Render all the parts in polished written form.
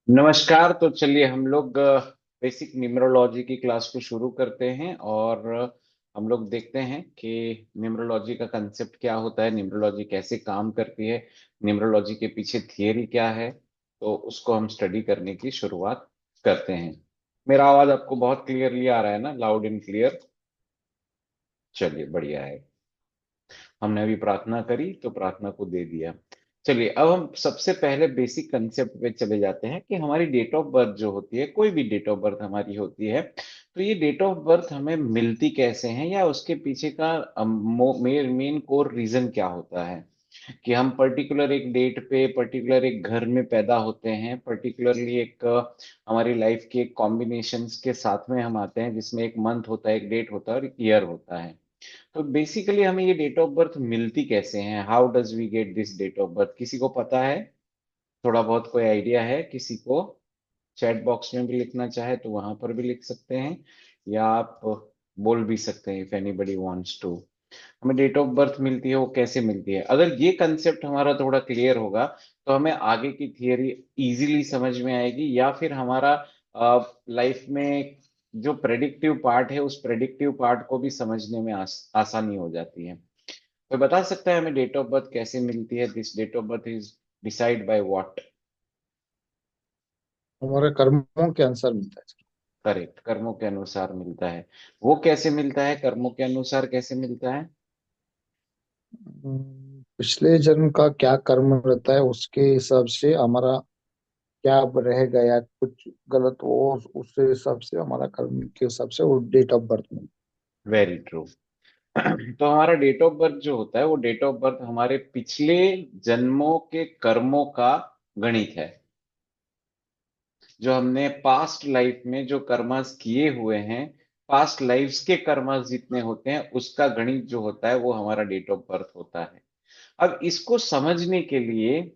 नमस्कार। तो चलिए हम लोग बेसिक न्यूमरोलॉजी की क्लास को शुरू करते हैं और हम लोग देखते हैं कि न्यूमरोलॉजी का कंसेप्ट क्या होता है, न्यूमरोलॉजी कैसे काम करती है, न्यूमरोलॉजी के पीछे थियरी क्या है। तो उसको हम स्टडी करने की शुरुआत करते हैं। मेरा आवाज आपको बहुत क्लियरली आ रहा है ना, लाउड एंड क्लियर? चलिए बढ़िया है। हमने अभी प्रार्थना करी तो प्रार्थना को दे दिया। चलिए अब हम सबसे पहले बेसिक कंसेप्ट पे चले जाते हैं कि हमारी डेट ऑफ बर्थ जो होती है, कोई भी डेट ऑफ बर्थ हमारी होती है, तो ये डेट ऑफ बर्थ हमें मिलती कैसे हैं या उसके पीछे का मेन मेन कोर रीजन क्या होता है कि हम पर्टिकुलर एक डेट पे पर्टिकुलर एक घर में पैदा होते हैं, पर्टिकुलरली एक हमारी लाइफ के कॉम्बिनेशंस के साथ में हम आते हैं जिसमें एक मंथ होता है, एक डेट होता है और एक ईयर होता है। तो बेसिकली हमें ये डेट ऑफ बर्थ मिलती कैसे हैं? How does we get this date of birth? किसी को पता है? थोड़ा बहुत कोई आइडिया है किसी को? चैट बॉक्स में भी लिखना चाहे तो वहां पर भी लिख सकते हैं, या आप बोल भी सकते हैं इफ एनीबडी वांट्स टू। हमें डेट ऑफ बर्थ मिलती है, वो कैसे मिलती है? अगर ये कंसेप्ट हमारा थोड़ा क्लियर होगा तो हमें आगे की थियरी इजीली समझ में आएगी, या फिर हमारा लाइफ में जो प्रेडिक्टिव पार्ट है उस प्रेडिक्टिव पार्ट को भी समझने में आसानी हो जाती है। कोई बता सकता है हमें डेट ऑफ बर्थ कैसे मिलती है? This date of birth is decide by what? हमारे कर्मों के अनुसार मिलता है। करेक्ट, कर्मों के अनुसार मिलता है। वो कैसे मिलता है, कर्मों के अनुसार कैसे मिलता है? पिछले जन्म का क्या कर्म रहता है उसके हिसाब से हमारा क्या रहेगा या कुछ गलत हो उसके हिसाब से हमारा कर्म के हिसाब से वो डेट ऑफ बर्थ मिलता वेरी ट्रू। तो हमारा डेट ऑफ बर्थ जो होता है, वो डेट ऑफ बर्थ हमारे पिछले जन्मों के कर्मों का गणित है। जो हमने पास्ट लाइफ में जो कर्मास किए हुए हैं, पास्ट लाइफ्स के कर्मास जितने होते हैं उसका गणित जो होता है वो हमारा डेट ऑफ बर्थ होता है। अब इसको समझने के लिए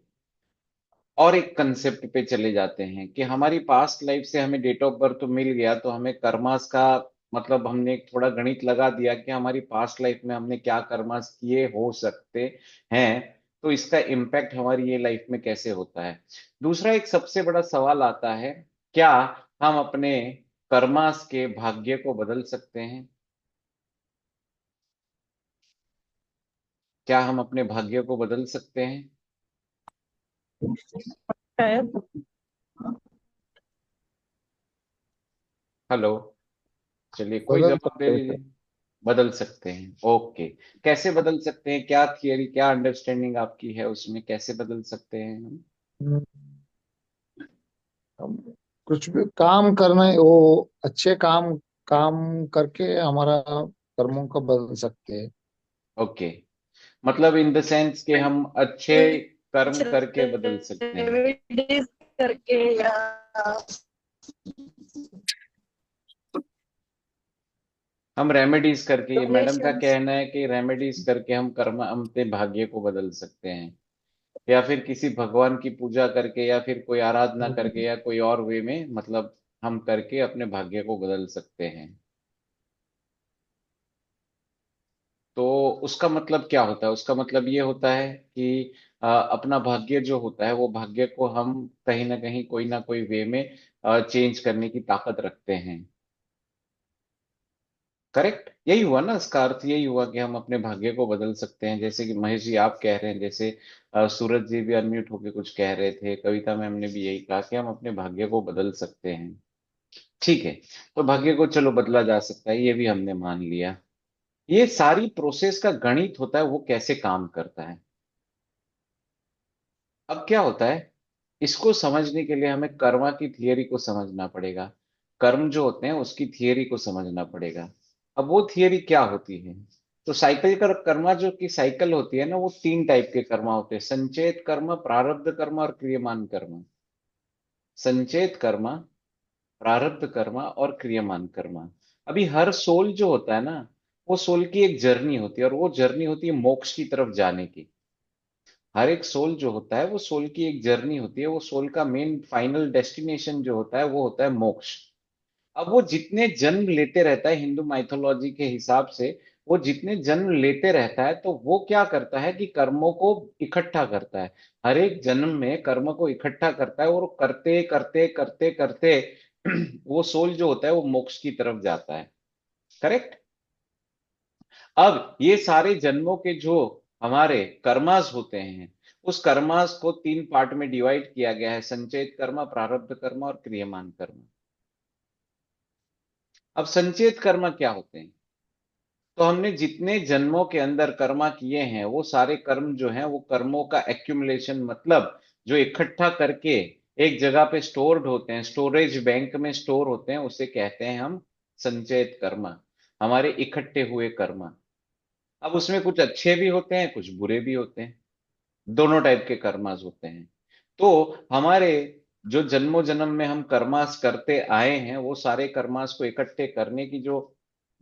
और एक कंसेप्ट पे चले जाते हैं कि हमारी पास्ट लाइफ से हमें डेट ऑफ बर्थ तो मिल गया, तो हमें कर्मास का मतलब हमने एक थोड़ा गणित लगा दिया कि हमारी पास्ट लाइफ में हमने क्या कर्मास किए हो सकते हैं, तो इसका इम्पैक्ट हमारी ये लाइफ में कैसे होता है। दूसरा एक सबसे बड़ा सवाल आता है, क्या हम अपने कर्मास के भाग्य को बदल सकते हैं? क्या हम अपने भाग्य को बदल सकते हैं? है। हेलो। चलिए कोई बदल जवाब दे सकते दीजिए। हैं। बदल सकते हैं, ओके। कैसे बदल सकते हैं? क्या थियरी, क्या अंडरस्टैंडिंग आपकी है उसमें, कैसे बदल सकते हैं हम? हम्म, हम कुछ भी काम करना है वो अच्छे काम काम करके हमारा कर्मों को बदल सकते हैं। ओके, मतलब इन द सेंस कि हम अच्छे कर्म करके बदल सकते हैं। रेमेडीज करके या हम रेमेडीज करके, ये मैडम का डोनेशंस। कहना है कि रेमेडीज करके हम कर्म, हम अपने भाग्य को बदल सकते हैं, या फिर किसी भगवान की पूजा करके, या फिर कोई आराधना करके, या कोई और वे में, मतलब हम करके अपने भाग्य को बदल सकते हैं। तो उसका मतलब क्या होता है? उसका मतलब ये होता है कि अपना भाग्य जो होता है वो भाग्य को हम कहीं ना कोई वे में चेंज करने की ताकत रखते हैं। करेक्ट, यही हुआ ना, इसका अर्थ यही हुआ कि हम अपने भाग्य को बदल सकते हैं। जैसे कि महेश जी आप कह रहे हैं, जैसे सूरज जी भी अनम्यूट होके कुछ कह रहे थे, कविता मैम ने भी यही कहा कि हम अपने भाग्य को बदल सकते हैं। ठीक है, तो भाग्य को चलो बदला जा सकता है, ये भी हमने मान लिया। ये सारी प्रोसेस का गणित होता है, वो कैसे काम करता है। अब क्या होता है, इसको समझने के लिए हमें कर्मा की थियरी को समझना पड़ेगा। कर्म जो होते हैं उसकी थियरी को समझना पड़ेगा। अब वो थियरी क्या होती है? तो साइकिल का कर्मा जो की साइकिल होती है ना, वो तीन टाइप के कर्मा होते हैं: संचेत कर्म, प्रारब्ध कर्म और क्रियमान कर्म। संचेत कर्मा, प्रारब्ध कर्मा और क्रियमान कर्मा। अभी हर सोल जो होता है ना, वो सोल की एक जर्नी होती है, और वो जर्नी होती है मोक्ष की तरफ जाने की। हर एक सोल जो होता है वो सोल की एक जर्नी होती है, वो सोल का मेन फाइनल डेस्टिनेशन जो होता है वो होता है मोक्ष। अब वो जितने जन्म लेते रहता है हिंदू माइथोलॉजी के हिसाब से, वो जितने जन्म लेते रहता है तो वो क्या करता है कि कर्मों को इकट्ठा करता है। हर एक जन्म में कर्म को इकट्ठा करता है और करते करते करते करते वो सोल जो होता है वो मोक्ष की तरफ जाता है। करेक्ट। अब ये सारे जन्मों के जो हमारे कर्मास होते हैं, उस कर्मास को तीन पार्ट में डिवाइड किया गया है, संचयित कर्म, प्रारब्ध कर्म और क्रियमान कर्म। अब संचयित कर्म क्या होते हैं? तो हमने जितने जन्मों के अंदर कर्मा किए हैं वो सारे कर्म जो हैं वो कर्मों का एक्यूमुलेशन, मतलब जो इकट्ठा करके एक जगह पे स्टोर्ड होते हैं, स्टोरेज बैंक में स्टोर होते हैं, उसे कहते हैं हम संचयित कर्म, हमारे इकट्ठे हुए कर्म। अब उसमें कुछ अच्छे भी होते हैं, कुछ बुरे भी होते हैं, दोनों टाइप के कर्मास होते हैं। तो हमारे जो जन्मों जन्म में हम कर्मास करते आए हैं वो सारे कर्मास को इकट्ठे करने की जो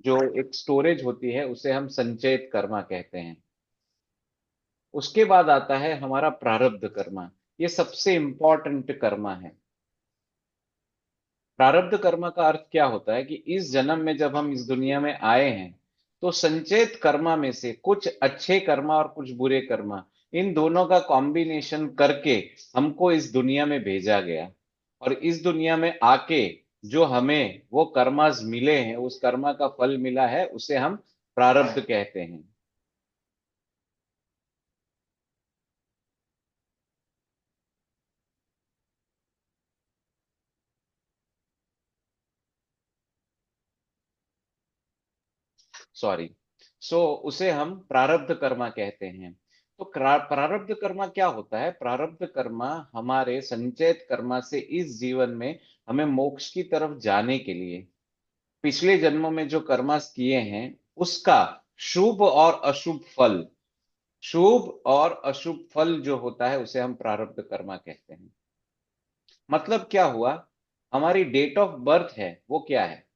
जो एक स्टोरेज होती है उसे हम संचयित कर्मा कहते हैं। उसके बाद आता है हमारा प्रारब्ध कर्मा। ये सबसे इंपॉर्टेंट कर्मा है। प्रारब्ध कर्म का अर्थ क्या होता है कि इस जन्म में जब हम इस दुनिया में आए हैं तो संचेत कर्मा में से कुछ अच्छे कर्मा और कुछ बुरे कर्मा, इन दोनों का कॉम्बिनेशन करके हमको इस दुनिया में भेजा गया। और इस दुनिया में आके जो हमें वो कर्मास मिले हैं, उस कर्मा का फल मिला है, उसे हम प्रारब्ध कहते हैं। सॉरी। उसे हम प्रारब्ध कर्मा कहते हैं। तो प्रारब्ध कर्मा क्या होता है? प्रारब्ध कर्मा हमारे संचयित कर्मा से इस जीवन में हमें मोक्ष की तरफ जाने के लिए पिछले जन्मों में जो कर्मास किए हैं उसका शुभ और अशुभ फल, शुभ और अशुभ फल जो होता है उसे हम प्रारब्ध कर्मा कहते हैं। मतलब क्या हुआ? हमारी डेट ऑफ बर्थ है वो क्या है?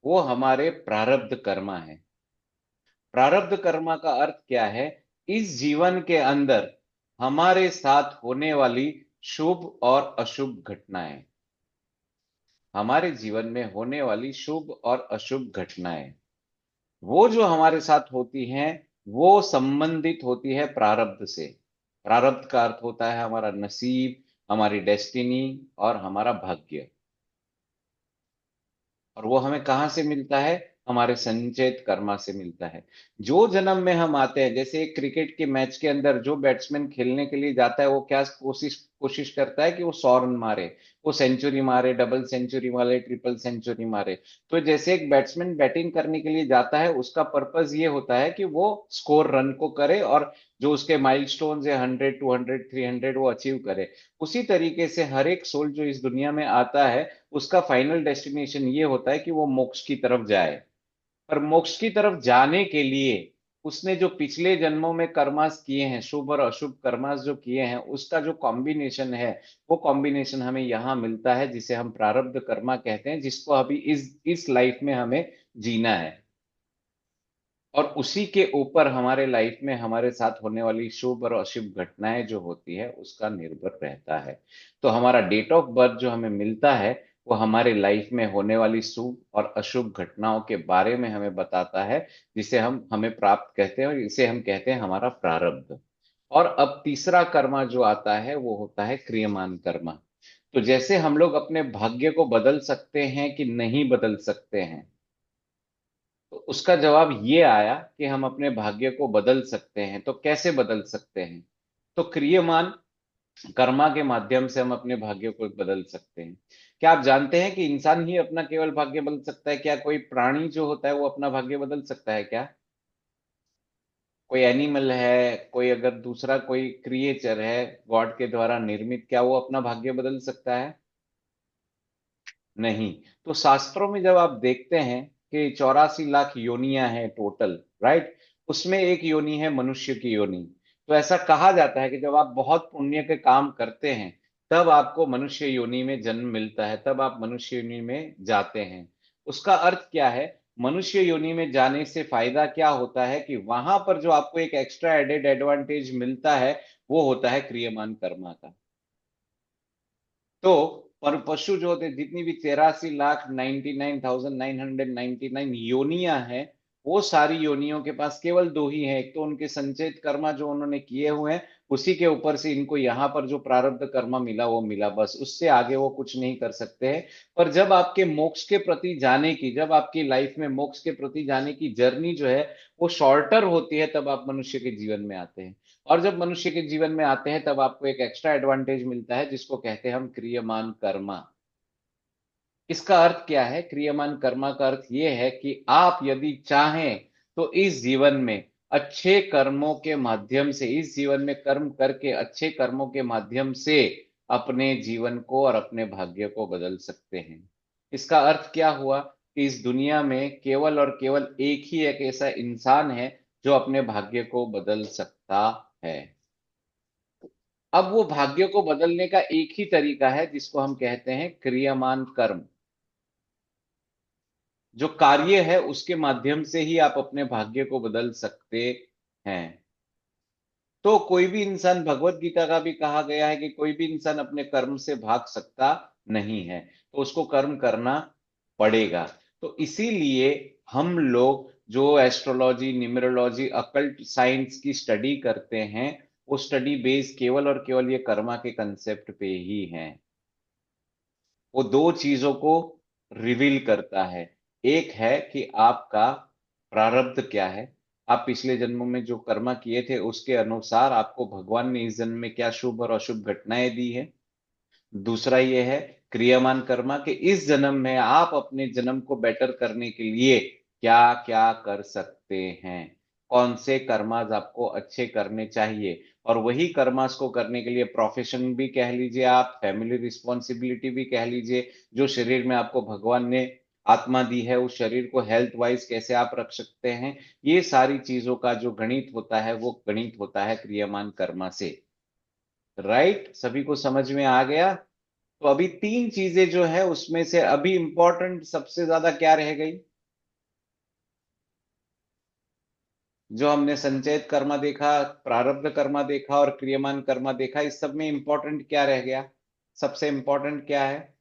वो हमारे प्रारब्ध कर्मा है। प्रारब्ध कर्मा का अर्थ क्या है? इस जीवन के अंदर हमारे साथ होने वाली शुभ और अशुभ घटनाएं, हमारे जीवन में होने वाली शुभ और अशुभ घटनाएं, वो जो हमारे साथ होती हैं वो संबंधित होती है प्रारब्ध से। प्रारब्ध का अर्थ होता है हमारा नसीब, हमारी डेस्टिनी और हमारा भाग्य। और वो हमें कहाँ से मिलता है? हमारे संचयित कर्मा से मिलता है। जो जन्म में हम आते हैं, जैसे एक क्रिकेट के मैच के अंदर जो बैट्समैन खेलने के लिए जाता है वो क्या कोशिश कोशिश करता है कि वो 100 रन मारे, वो सेंचुरी मारे, डबल सेंचुरी मारे, ट्रिपल सेंचुरी मारे। तो जैसे एक बैट्समैन बैटिंग करने के लिए जाता है उसका पर्पज ये होता है कि वो स्कोर रन को करे और जो उसके माइलस्टोन्स है 100, 200, 300 वो अचीव करे। उसी तरीके से हर एक सोल जो इस दुनिया में आता है उसका फाइनल डेस्टिनेशन ये होता है कि वो मोक्ष की तरफ जाए। पर मोक्ष की तरफ जाने के लिए उसने जो पिछले जन्मों में कर्मास किए हैं, शुभ और अशुभ कर्मास जो किए हैं, उसका जो कॉम्बिनेशन है वो कॉम्बिनेशन हमें यहाँ मिलता है, जिसे हम प्रारब्ध कर्मा कहते हैं, जिसको अभी इस लाइफ में हमें जीना है। और उसी के ऊपर हमारे लाइफ में हमारे साथ होने वाली शुभ और अशुभ घटनाएं जो होती है उसका निर्भर रहता है। तो हमारा डेट ऑफ बर्थ जो हमें मिलता है वो हमारे लाइफ में होने वाली शुभ और अशुभ घटनाओं के बारे में हमें बताता है, जिसे हम हमें प्राप्त कहते हैं और इसे हम कहते हैं हमारा प्रारब्ध। और अब तीसरा कर्मा जो आता है वो होता है क्रियमान कर्मा। तो जैसे हम लोग अपने भाग्य को बदल सकते हैं कि नहीं बदल सकते हैं, तो उसका जवाब ये आया कि हम अपने भाग्य को बदल सकते हैं। तो कैसे बदल सकते हैं? तो क्रियमान कर्मा के माध्यम से हम अपने भाग्य को बदल सकते हैं। क्या आप जानते हैं कि इंसान ही अपना केवल भाग्य बदल सकता है? क्या कोई प्राणी जो होता है वो अपना भाग्य बदल सकता है क्या? कोई एनिमल है, कोई अगर दूसरा कोई क्रिएचर है गॉड के द्वारा निर्मित, क्या वो अपना भाग्य बदल सकता है? नहीं। तो शास्त्रों में जब आप देखते हैं कि 84 लाख योनियां हैं टोटल, राइट, उसमें एक योनि है मनुष्य की योनि। तो ऐसा कहा जाता है कि जब आप बहुत पुण्य के काम करते हैं तब आपको मनुष्य योनि में जन्म मिलता है, तब आप मनुष्य योनि में जाते हैं। उसका अर्थ क्या है? मनुष्य योनि में जाने से फायदा क्या होता है कि वहां पर जो आपको एक एक्स्ट्रा एडेड एडवांटेज मिलता है वो होता है क्रियमान कर्मा का। तो पर पशु जो होते हैं, जितनी भी 83,99,999 योनियां हैं, वो सारी योनियों के पास केवल दो ही है। एक तो उनके संचित कर्मा जो उन्होंने किए हुए हैं, उसी के ऊपर से इनको यहाँ पर जो प्रारब्ध कर्मा मिला वो मिला, बस उससे आगे वो कुछ नहीं कर सकते हैं। पर जब आपके मोक्ष के प्रति जाने की, जब आपकी लाइफ में मोक्ष के प्रति जाने की जर्नी जो है वो शॉर्टर होती है, तब आप मनुष्य के जीवन में आते हैं। और जब मनुष्य के जीवन में आते हैं तब आपको एक एक्स्ट्रा एडवांटेज मिलता है, जिसको कहते हैं हम क्रियमान कर्मा। इसका अर्थ क्या है? क्रियमान कर्मा का अर्थ यह है कि आप यदि चाहें तो इस जीवन में अच्छे कर्मों के माध्यम से, इस जीवन में कर्म करके अच्छे कर्मों के माध्यम से अपने जीवन को और अपने भाग्य को बदल सकते हैं। इसका अर्थ क्या हुआ? कि इस दुनिया में केवल और केवल एक ही एक ऐसा इंसान है जो अपने भाग्य को बदल सकता है। अब वो भाग्य को बदलने का एक ही तरीका है, जिसको हम कहते हैं क्रियमान कर्म। जो कार्य है उसके माध्यम से ही आप अपने भाग्य को बदल सकते हैं। तो कोई भी इंसान, भगवत गीता का भी कहा गया है कि कोई भी इंसान अपने कर्म से भाग सकता नहीं है, तो उसको कर्म करना पड़ेगा। तो इसीलिए हम लोग जो एस्ट्रोलॉजी, न्यूमरोलॉजी, अकल्ट साइंस की स्टडी करते हैं, वो स्टडी बेस केवल और केवल ये कर्मा के कंसेप्ट पे ही है। वो दो चीजों को रिवील करता है। एक है कि आपका प्रारब्ध क्या है, आप पिछले जन्मों में जो कर्मा किए थे उसके अनुसार आपको भगवान ने इस जन्म में क्या शुभ और अशुभ घटनाएं दी है। दूसरा ये है क्रियामान कर्मा, कि इस जन्म में आप अपने जन्म को बेटर करने के लिए क्या क्या कर सकते हैं, कौन से कर्मास आपको अच्छे करने चाहिए। और वही कर्मास को करने के लिए प्रोफेशन भी कह लीजिए, आप फैमिली रिस्पॉन्सिबिलिटी भी कह लीजिए, जो शरीर में आपको भगवान ने आत्मा दी है, उस शरीर को हेल्थ वाइज कैसे आप रख सकते हैं, ये सारी चीजों का जो गणित होता है वो गणित होता है क्रियामान कर्मा से। राइट? सभी को समझ में आ गया? तो अभी तीन चीजें जो है उसमें से अभी इंपॉर्टेंट सबसे ज्यादा क्या रह गई? जो हमने संचयित कर्मा देखा, प्रारब्ध कर्मा देखा और क्रियमान कर्मा देखा, इस सब में इंपॉर्टेंट क्या रह गया? सबसे इंपॉर्टेंट क्या है?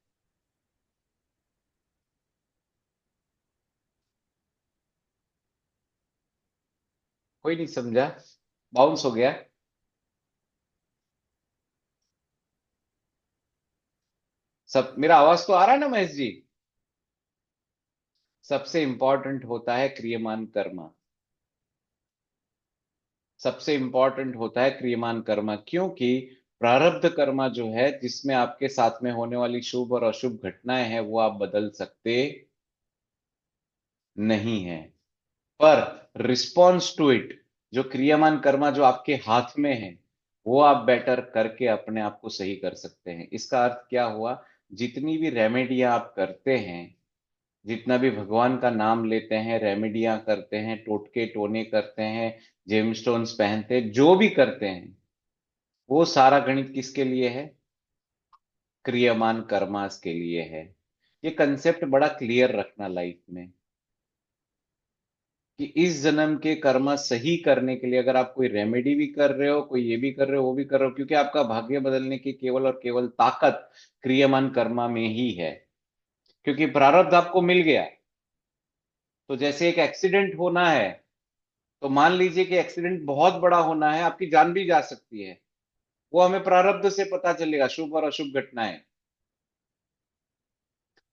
कोई नहीं समझा? बाउंस हो गया? सब मेरा आवाज तो आ रहा है ना महेश जी? सबसे इंपॉर्टेंट होता है क्रियमान कर्मा। सबसे इंपॉर्टेंट होता है क्रियमान कर्मा, क्योंकि प्रारब्ध कर्मा जो है, जिसमें आपके साथ में होने वाली शुभ और अशुभ घटनाएं हैं, वो आप बदल सकते नहीं है। पर रिस्पॉन्स टू इट, जो क्रियामान कर्मा जो आपके हाथ में है, वो आप बेटर करके अपने आप को सही कर सकते हैं। इसका अर्थ क्या हुआ? जितनी भी रेमेडियां आप करते हैं, जितना भी भगवान का नाम लेते हैं, रेमेडियां करते हैं, टोटके टोने करते हैं, जेमस्टोन्स पहनते हैं, जो भी करते हैं, वो सारा गणित किसके लिए है? क्रियमान कर्मास के लिए है। ये कंसेप्ट बड़ा क्लियर रखना लाइफ में, कि इस जन्म के कर्म सही करने के लिए अगर आप कोई रेमेडी भी कर रहे हो, कोई ये भी कर रहे हो, वो भी कर रहे हो, क्योंकि आपका भाग्य बदलने की केवल और केवल ताकत क्रियमान कर्मा में ही है। क्योंकि प्रारब्ध आपको मिल गया, तो जैसे एक एक्सीडेंट होना है, तो मान लीजिए कि एक्सीडेंट बहुत बड़ा होना है, आपकी जान भी जा सकती है, वो हमें प्रारब्ध से पता चलेगा, शुभ और अशुभ घटनाएं।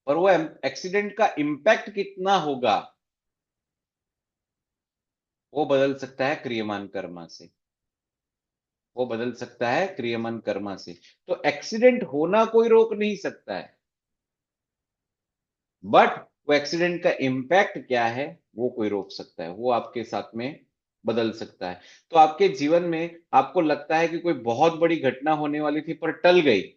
पर वो एक्सीडेंट का इम्पैक्ट कितना होगा, वो बदल सकता है क्रियमान कर्मा से। वो बदल सकता है क्रियमान कर्मा से। तो एक्सीडेंट होना कोई रोक नहीं सकता है, बट वो एक्सीडेंट का इम्पैक्ट क्या है वो कोई रोक सकता है, वो आपके साथ में बदल सकता है। तो आपके जीवन में आपको लगता है कि कोई बहुत बड़ी घटना होने वाली थी पर टल गई,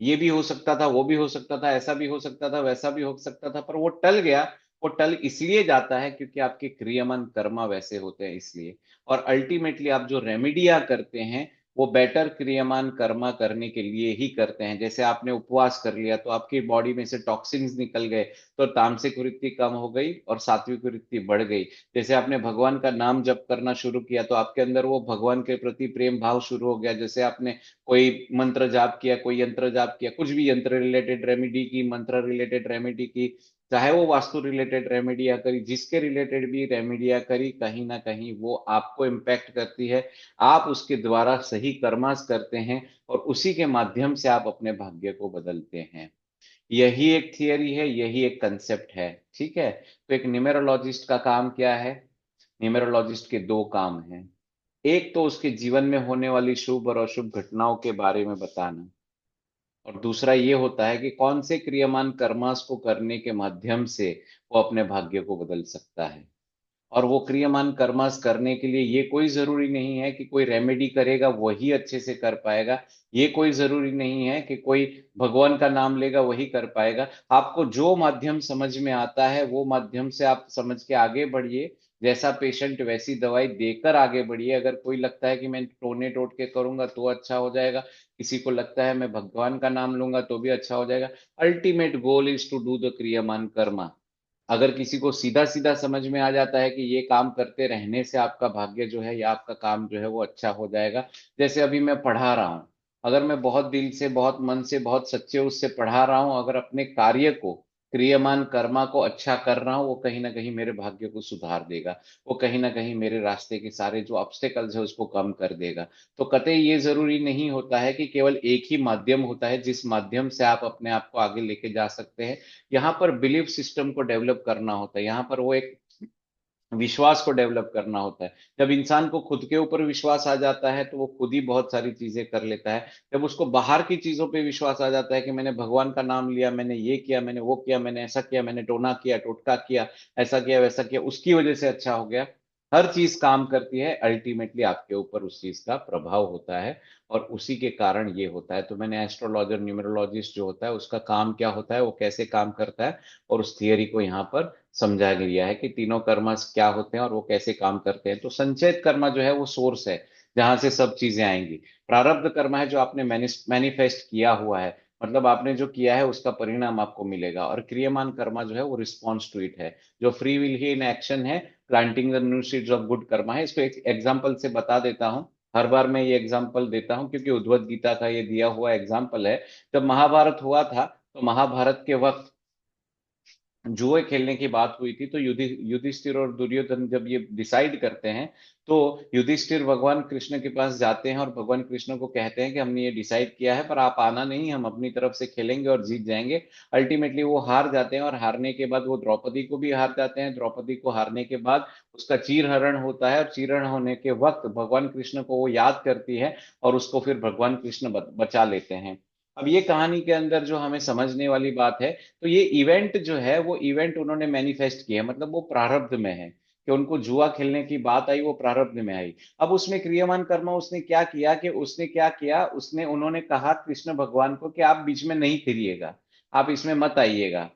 ये भी हो सकता था, वो भी हो सकता था, ऐसा भी हो सकता था, वैसा भी हो सकता था, पर वो टल गया। वो टल इसलिए जाता है क्योंकि आपके क्रियमान कर्मा वैसे होते हैं, इसलिए। और अल्टीमेटली आप जो रेमेडिया करते हैं, वो बेटर क्रियमान कर्मा करने के लिए ही करते हैं। जैसे आपने उपवास कर लिया तो आपकी बॉडी में से टॉक्सिन्स निकल गए, तो तामसिक वृत्ति कम हो गई और सात्विक वृत्ति बढ़ गई। जैसे आपने भगवान का नाम जप करना शुरू किया तो आपके अंदर वो भगवान के प्रति प्रेम भाव शुरू हो गया। जैसे आपने कोई मंत्र जाप किया, कोई यंत्र जाप किया, कुछ भी यंत्र रिलेटेड रेमेडी की, मंत्र रिलेटेड रेमेडी की, चाहे वो वास्तु रिलेटेड रेमेडिया करी, जिसके रिलेटेड भी रेमेडिया करी, कहीं ना कहीं वो आपको इम्पैक्ट करती है। आप उसके द्वारा सही कर्मास करते हैं और उसी के माध्यम से आप अपने भाग्य को बदलते हैं। यही एक थियरी है, यही एक कंसेप्ट है। ठीक है। तो एक न्यूमेरोलॉजिस्ट का काम क्या है? न्यूमेरोलॉजिस्ट के दो काम हैं। एक तो उसके जीवन में होने वाली शुभ और अशुभ घटनाओं के बारे में बताना, और दूसरा ये होता है कि कौन से क्रियमान कर्मास को करने के माध्यम से वो अपने भाग्य को बदल सकता है। और वो क्रियमान कर्मास करने के लिए ये कोई जरूरी नहीं है कि कोई रेमेडी करेगा वही अच्छे से कर पाएगा। ये कोई जरूरी नहीं है कि कोई भगवान का नाम लेगा वही कर पाएगा। आपको जो माध्यम समझ में आता है वो माध्यम से आप समझ के आगे बढ़िए। जैसा पेशेंट वैसी दवाई देकर आगे बढ़िए। अगर कोई लगता है कि मैं टोने टोट के करूंगा तो अच्छा हो जाएगा, किसी को लगता है मैं भगवान का नाम लूंगा तो भी अच्छा हो जाएगा। Ultimate goal is to do the kriyaman karma. अगर किसी को सीधा सीधा समझ में आ जाता है कि ये काम करते रहने से आपका भाग्य जो है या आपका काम जो है वो अच्छा हो जाएगा। जैसे अभी मैं पढ़ा रहा हूँ, अगर मैं बहुत दिल से, बहुत मन से, बहुत सच्चे उससे पढ़ा रहा हूँ, अगर अपने कार्य को, क्रियमान कर्मा को अच्छा कर रहा हूँ, वो कहीं ना कहीं मेरे भाग्य को सुधार देगा। वो कहीं ना कहीं मेरे रास्ते के सारे जो ऑब्स्टेकल्स है उसको कम कर देगा। तो कतई ये जरूरी नहीं होता है कि केवल एक ही माध्यम होता है जिस माध्यम से आप अपने आप को आगे लेके जा सकते हैं। यहाँ पर बिलीफ सिस्टम को डेवलप करना होता है, यहाँ पर वो एक विश्वास को डेवलप करना होता है। जब इंसान को खुद के ऊपर विश्वास आ जाता है तो वो खुद ही बहुत सारी चीजें कर लेता है। जब उसको बाहर की चीजों पे विश्वास आ जाता है कि मैंने भगवान का नाम लिया, मैंने ये किया, मैंने वो किया, मैंने ऐसा किया, मैंने टोना किया, टोटका किया, ऐसा किया, वैसा किया, उसकी वजह से अच्छा हो गया, हर चीज काम करती है। अल्टीमेटली आपके ऊपर उस चीज का प्रभाव होता है और उसी के कारण ये होता है। तो मैंने एस्ट्रोलॉजर, न्यूमरोलॉजिस्ट जो होता है उसका काम क्या होता है, वो कैसे काम करता है, और उस थियरी को यहाँ पर समझा लिया है कि तीनों कर्म क्या होते हैं और वो कैसे काम करते हैं। तो संचयित कर्म जो है वो सोर्स है जहां से सब चीजें आएंगी। प्रारब्ध कर्म है जो आपने मैनिफेस्ट किया हुआ है, मतलब आपने जो किया है उसका परिणाम आपको मिलेगा। और क्रियमान कर्मा जो है वो रिस्पॉन्स टू इट है, जो फ्री विल ही इन एक्शन है, planting the new seeds of good karma है। इसको एक एग्जाम्पल से बता देता हूँ। हर बार मैं ये एग्जाम्पल देता हूँ क्योंकि उद्वत गीता का ये दिया हुआ एग्जाम्पल है। जब महाभारत हुआ था तो महाभारत के वक्त जुए खेलने की बात हुई थी, तो युधिष्ठिर और दुर्योधन जब ये डिसाइड करते हैं तो युधिष्ठिर भगवान कृष्ण के पास जाते हैं और भगवान कृष्ण को कहते हैं कि हमने ये डिसाइड किया है पर आप आना नहीं, हम अपनी तरफ से खेलेंगे और जीत जाएंगे। अल्टीमेटली वो हार जाते हैं और हारने के बाद वो द्रौपदी को भी हार जाते हैं। द्रौपदी को हारने के बाद उसका चीरहरण होता है और चीरहरण होने के वक्त भगवान कृष्ण को वो याद करती है और उसको फिर भगवान कृष्ण बचा लेते हैं। अब ये कहानी के अंदर जो हमें समझने वाली बात है, तो ये इवेंट जो है वो इवेंट उन्होंने मैनिफेस्ट किया, मतलब वो प्रारब्ध में है कि उनको जुआ खेलने की बात आई, वो प्रारब्ध में आई। अब उसमें क्रियमान कर्म उसने क्या किया कि उसने क्या किया, उसने उन्होंने कहा कृष्ण भगवान को कि आप बीच में नहीं फिरिएगा, आप इसमें मत आइएगा।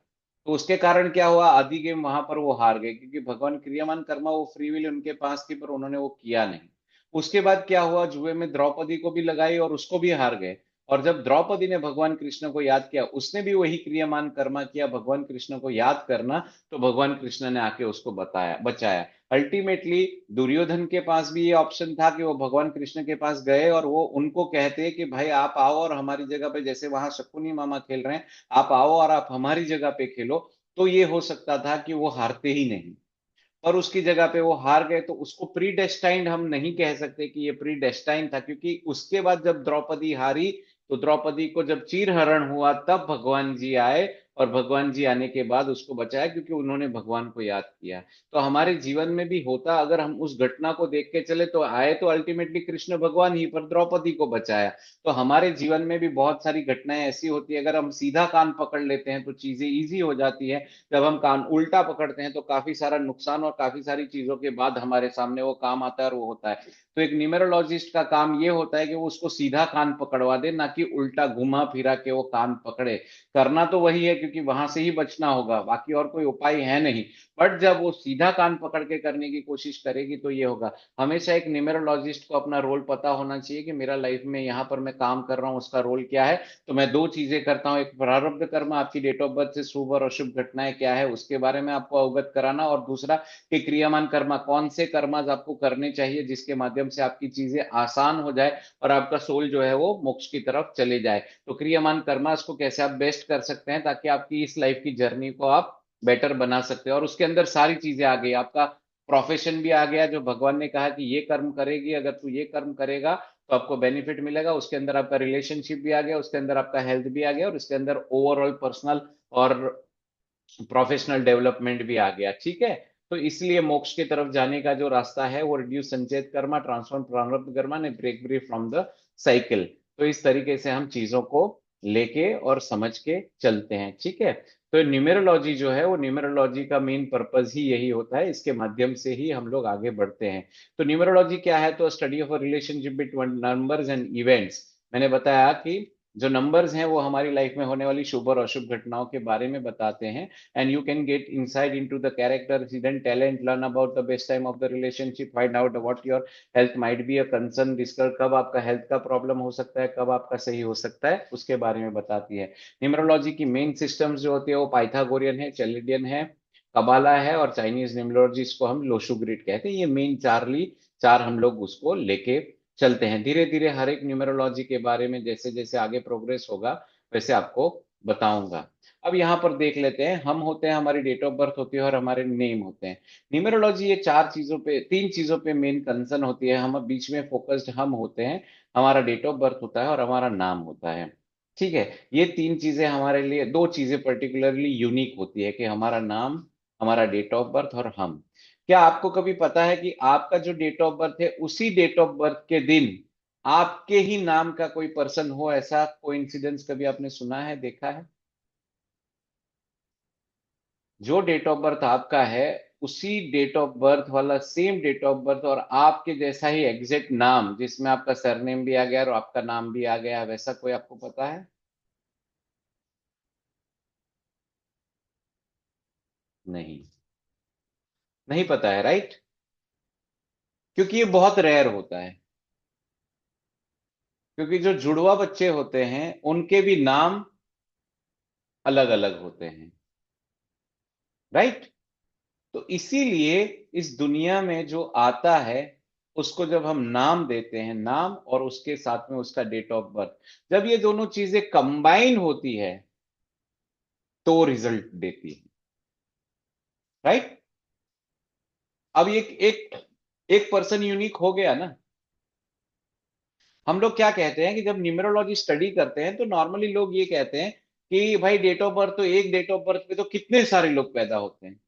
तो उसके कारण क्या हुआ, आदि गेम वहां पर वो हार गए क्योंकि भगवान क्रियमान कर्मा वो फ्री विल उनके पास थी पर उन्होंने वो किया नहीं। उसके बाद क्या हुआ, जुए में द्रौपदी को भी लगाई और उसको भी हार गए। और जब द्रौपदी ने भगवान कृष्ण को याद किया, उसने भी वही क्रियमान कर्मा किया, भगवान कृष्ण को याद करना, तो भगवान कृष्ण ने आके उसको बताया, बचाया। अल्टीमेटली दुर्योधन के पास भी ये ऑप्शन था कि वो भगवान कृष्ण के पास गए और वो उनको कहते कि भाई आप आओ और हमारी जगह पे, जैसे वहां शकुनी मामा खेल रहे हैं, आप आओ और आप हमारी जगह पे खेलो। तो ये हो सकता था कि वो हारते ही नहीं, और उसकी जगह पे वो हार गए। तो उसको प्री डेस्टाइंड हम नहीं कह सकते कि ये प्री डेस्टाइंड था, क्योंकि उसके बाद जब द्रौपदी हारी तो द्रौपदी को जब चीरहरण हुआ तब भगवान जी आए, और भगवान जी आने के बाद उसको बचाया क्योंकि उन्होंने भगवान को याद किया। तो हमारे जीवन में भी होता, अगर हम उस घटना को देख के चले तो आए तो अल्टीमेटली कृष्ण भगवान ही, पर द्रौपदी को बचाया। तो हमारे जीवन में भी बहुत सारी घटनाएं ऐसी होती है, अगर हम सीधा कान पकड़ लेते हैं तो चीजें इजी हो जाती है। जब हम कान उल्टा पकड़ते हैं तो काफी सारा नुकसान और काफी सारी चीजों के बाद हमारे सामने वो काम आता है और वो होता है। तो एक न्यूमेरोलॉजिस्ट का काम ये होता है कि वो उसको सीधा कान पकड़वा दे, ना कि उल्टा घुमा फिरा के वो कान पकड़े। करना तो वही है, क्योंकि वहां से ही बचना होगा, बाकी और कोई उपाय है नहीं। बट जब वो सीधा कान पकड़ के करने की कोशिश करेगी तो ये होगा। हमेशा एक न्यूमेरोलॉजिस्ट को अपना रोल पता होना चाहिए कि मेरा लाइफ में यहाँ पर मैं काम कर रहा हूँ, उसका रोल क्या है। तो मैं दो चीजें करता हूँ, एक प्रारब्ध कर्म, आपकी डेट ऑफ बर्थ से शुभ और अशुभ घटनाएं क्या है उसके बारे में आपको अवगत कराना, और दूसरा कि क्रियामान कर्मा कौन से कर्माज आपको करने चाहिए जिसके माध्यम से आपकी चीजें आसान हो जाए और आपका सोल जो है वो मोक्ष की तरफ चले जाए। तो क्रियामान कर्मा को कैसे आप बेस्ट कर सकते हैं ताकि आपकी इस लाइफ की जर्नी को आप बेटर बना सकते हैं। और उसके अंदर सारी चीजें आ गई, आपका प्रोफेशन भी आ गया, जो भगवान ने कहा कि ये कर्म करेगी, अगर तू ये कर्म करेगा तो आपको बेनिफिट मिलेगा। उसके अंदर आपका रिलेशनशिप भी आ गया, उसके अंदर आपका हेल्थ भी आ गया, और उसके अंदर ओवरऑल पर्सनल और प्रोफेशनल डेवलपमेंट भी आ गया। ठीक है। तो इसलिए मोक्ष की तरफ जाने का जो रास्ता है वो रिड्यूस संचेत कर्मा, ट्रांसफॉर्म प्रारब्ध कर्मा ने, break free from the cycle. तो इस तरीके से हम चीजों को लेके और समझ के चलते हैं। ठीक है। तो न्यूमेरोलॉजी जो है वो, न्यूमेरोलॉजी का मेन पर्पज ही यही होता है, इसके माध्यम से ही हम लोग आगे बढ़ते हैं। तो न्यूमेरोलॉजी क्या है? तो study of a relationship between numbers and events. मैंने बताया कि जो नंबर्स हैं वो हमारी लाइफ में होने वाली शुभ और अशुभ घटनाओं के बारे में बताते हैं। And you can get insight into the character, hidden talent, learn about the best time of the relationship, find out what your health might be a concern, discover कब आपका हेल्थ का प्रॉब्लम हो सकता है, कब आपका सही हो सकता है, उसके बारे में बताती है। न्यूमरोलॉजी की मेन सिस्टम्स जो होती है वो पाइथागोरियन है, चैलिडियन है, कबाला है, और चाइनीज न्यूमरोलॉजी, इसको हम लोशुग्रिड कहते हैं। ये मेन चार हम लोग उसको लेके चलते हैं। धीरे धीरे हर एक न्यूमरोलॉजी के बारे में जैसे जैसे आगे प्रोग्रेस होगा वैसे आपको बताऊंगा। अब यहाँ पर देख लेते हैं, हम होते हैं, हमारी डेट ऑफ बर्थ होती है, और हमारे नेम होते हैं। न्यूमेरोलॉजी ये तीन चीजों पे मेन कंसर्न होती है, हम बीच में फोकस्ड हम होते हैं। हमारा डेट ऑफ बर्थ होता है और हमारा नाम होता है। ठीक है। ये तीन चीजें हमारे लिए, दो चीजें पर्टिकुलरली यूनिक होती है कि हमारा नाम, हमारा डेट ऑफ बर्थ और हम। क्या आपको कभी पता है कि आपका जो डेट ऑफ बर्थ है उसी डेट ऑफ बर्थ के दिन आपके ही नाम का कोई पर्सन हो? ऐसा कोइंसिडेंस कभी आपने सुना है, देखा है? जो डेट ऑफ बर्थ आपका है उसी डेट ऑफ बर्थ वाला, सेम डेट ऑफ बर्थ और आपके जैसा ही एग्जैक्ट नाम, जिसमें आपका सरनेम भी आ गया और आपका नाम भी आ गया, वैसा कोई आपको पता है? नहीं, नहीं पता है, राइट? क्योंकि ये बहुत रेयर होता है। क्योंकि जो जुड़वा बच्चे होते हैं उनके भी नाम अलग अलग होते हैं, राइट? तो इसीलिए इस दुनिया में जो आता है उसको जब हम नाम देते हैं, नाम और उसके साथ में उसका डेट ऑफ बर्थ, जब ये दोनों चीजें कंबाइन होती है तो रिजल्ट देती है, राइट? अब एक एक एक पर्सन यूनिक हो गया ना। हम लोग क्या कहते हैं कि जब न्यूमेरोलॉजी स्टडी करते हैं तो नॉर्मली लोग ये कहते हैं कि भाई डेट ऑफ बर्थ, तो एक डेट ऑफ बर्थ पे तो कितने सारे लोग पैदा होते हैं,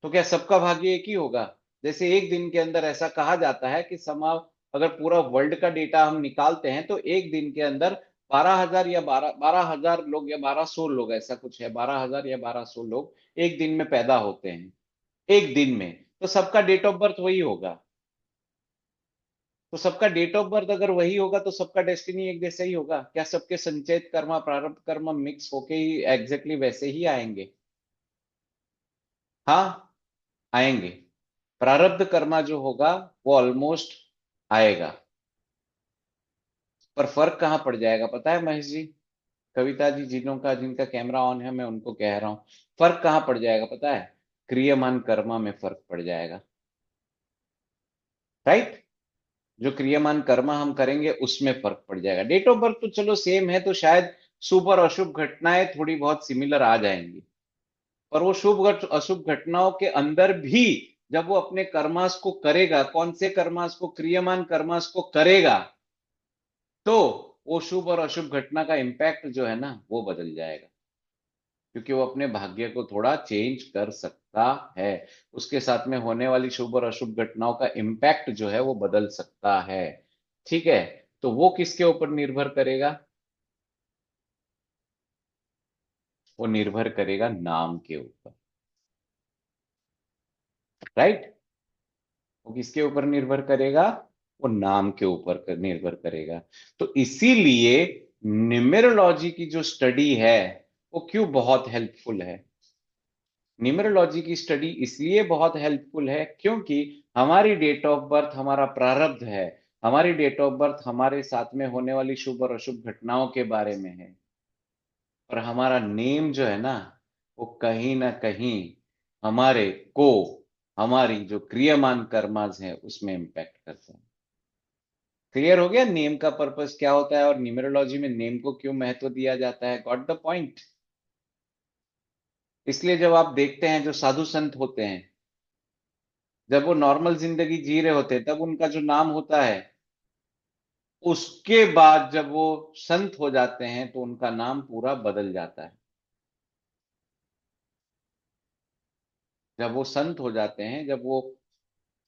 तो क्या सबका भाग्य एक ही होगा? जैसे एक दिन के अंदर ऐसा कहा जाता है कि समा, अगर पूरा वर्ल्ड का डेटा हम निकालते हैं तो एक दिन के अंदर 12,000 या 12,000 लोग या 1200 लोग, ऐसा कुछ है, 12,000 या 1200 लोग एक दिन में पैदा होते हैं, एक दिन में। तो सबका डेट ऑफ बर्थ वही होगा। तो सबका डेट ऑफ बर्थ अगर वही होगा तो सबका डेस्टिनी एक जैसा ही होगा क्या? सबके संचयित कर्मा प्रारब्ध कर्म मिक्स होके ही एग्जैक्टली वैसे ही आएंगे? हाँ, आएंगे। प्रारब्ध कर्मा जो होगा वो ऑलमोस्ट आएगा। पर फर्क कहाँ पड़ जाएगा पता है महेश जी, कविता जी, जिनका कैमरा ऑन है मैं उनको कह रहा हूं, फर्क कहाँ पड़ जाएगा पता है? क्रियमान कर्मा में फर्क पड़ जाएगा, राइट? जो क्रियमान कर्मा हम करेंगे उसमें फर्क पड़ जाएगा। डेट ऑफ बर्थ तो चलो सेम है, तो शायद शुभ और अशुभ घटनाएं थोड़ी बहुत सिमिलर आ जाएंगी। पर वो अशुभ घटनाओं के अंदर भी जब वो अपने कर्मास को करेगा, कौन से कर्मास को? क्रियमान कर्मास को करेगा, तो वो शुभ और अशुभ घटना का इम्पैक्ट जो है ना वो बदल जाएगा। क्योंकि वो अपने भाग्य को थोड़ा चेंज कर सकता है, उसके साथ में होने वाली शुभ और अशुभ घटनाओं का इम्पैक्ट जो है वो बदल सकता है। ठीक है। तो वो किसके ऊपर निर्भर करेगा? वो निर्भर करेगा नाम के ऊपर, राइट? वो किसके ऊपर निर्भर करेगा? वो नाम के ऊपर निर्भर करेगा। तो इसीलिए न्यूमेरोलॉजी की जो स्टडी है वो क्यों बहुत हेल्पफुल है? न्यूमेरोलॉजी की स्टडी इसलिए बहुत हेल्पफुल है क्योंकि हमारी डेट ऑफ बर्थ हमारा प्रारब्ध है। हमारी डेट ऑफ बर्थ हमारे साथ में होने वाली शुभ और अशुभ घटनाओं के बारे में है। और हमारा नेम जो है ना, वो कहीं ना कहीं हमारे को, हमारी जो क्रियामान कर्माज है उसमें इम्पैक्ट करता है। क्लियर हो गया नेम का पर्पस क्या होता है और न्यूमेरोलॉजी में नेम को क्यों महत्व दिया जाता है? Got the point? इसलिए जब आप देखते हैं जो साधु संत होते हैं, जब वो नॉर्मल जिंदगी जी रहे होते हैं तब उनका जो नाम होता है, उसके बाद जब वो संत हो जाते हैं तो उनका नाम पूरा बदल जाता है। जब वो संत हो जाते हैं, जब वो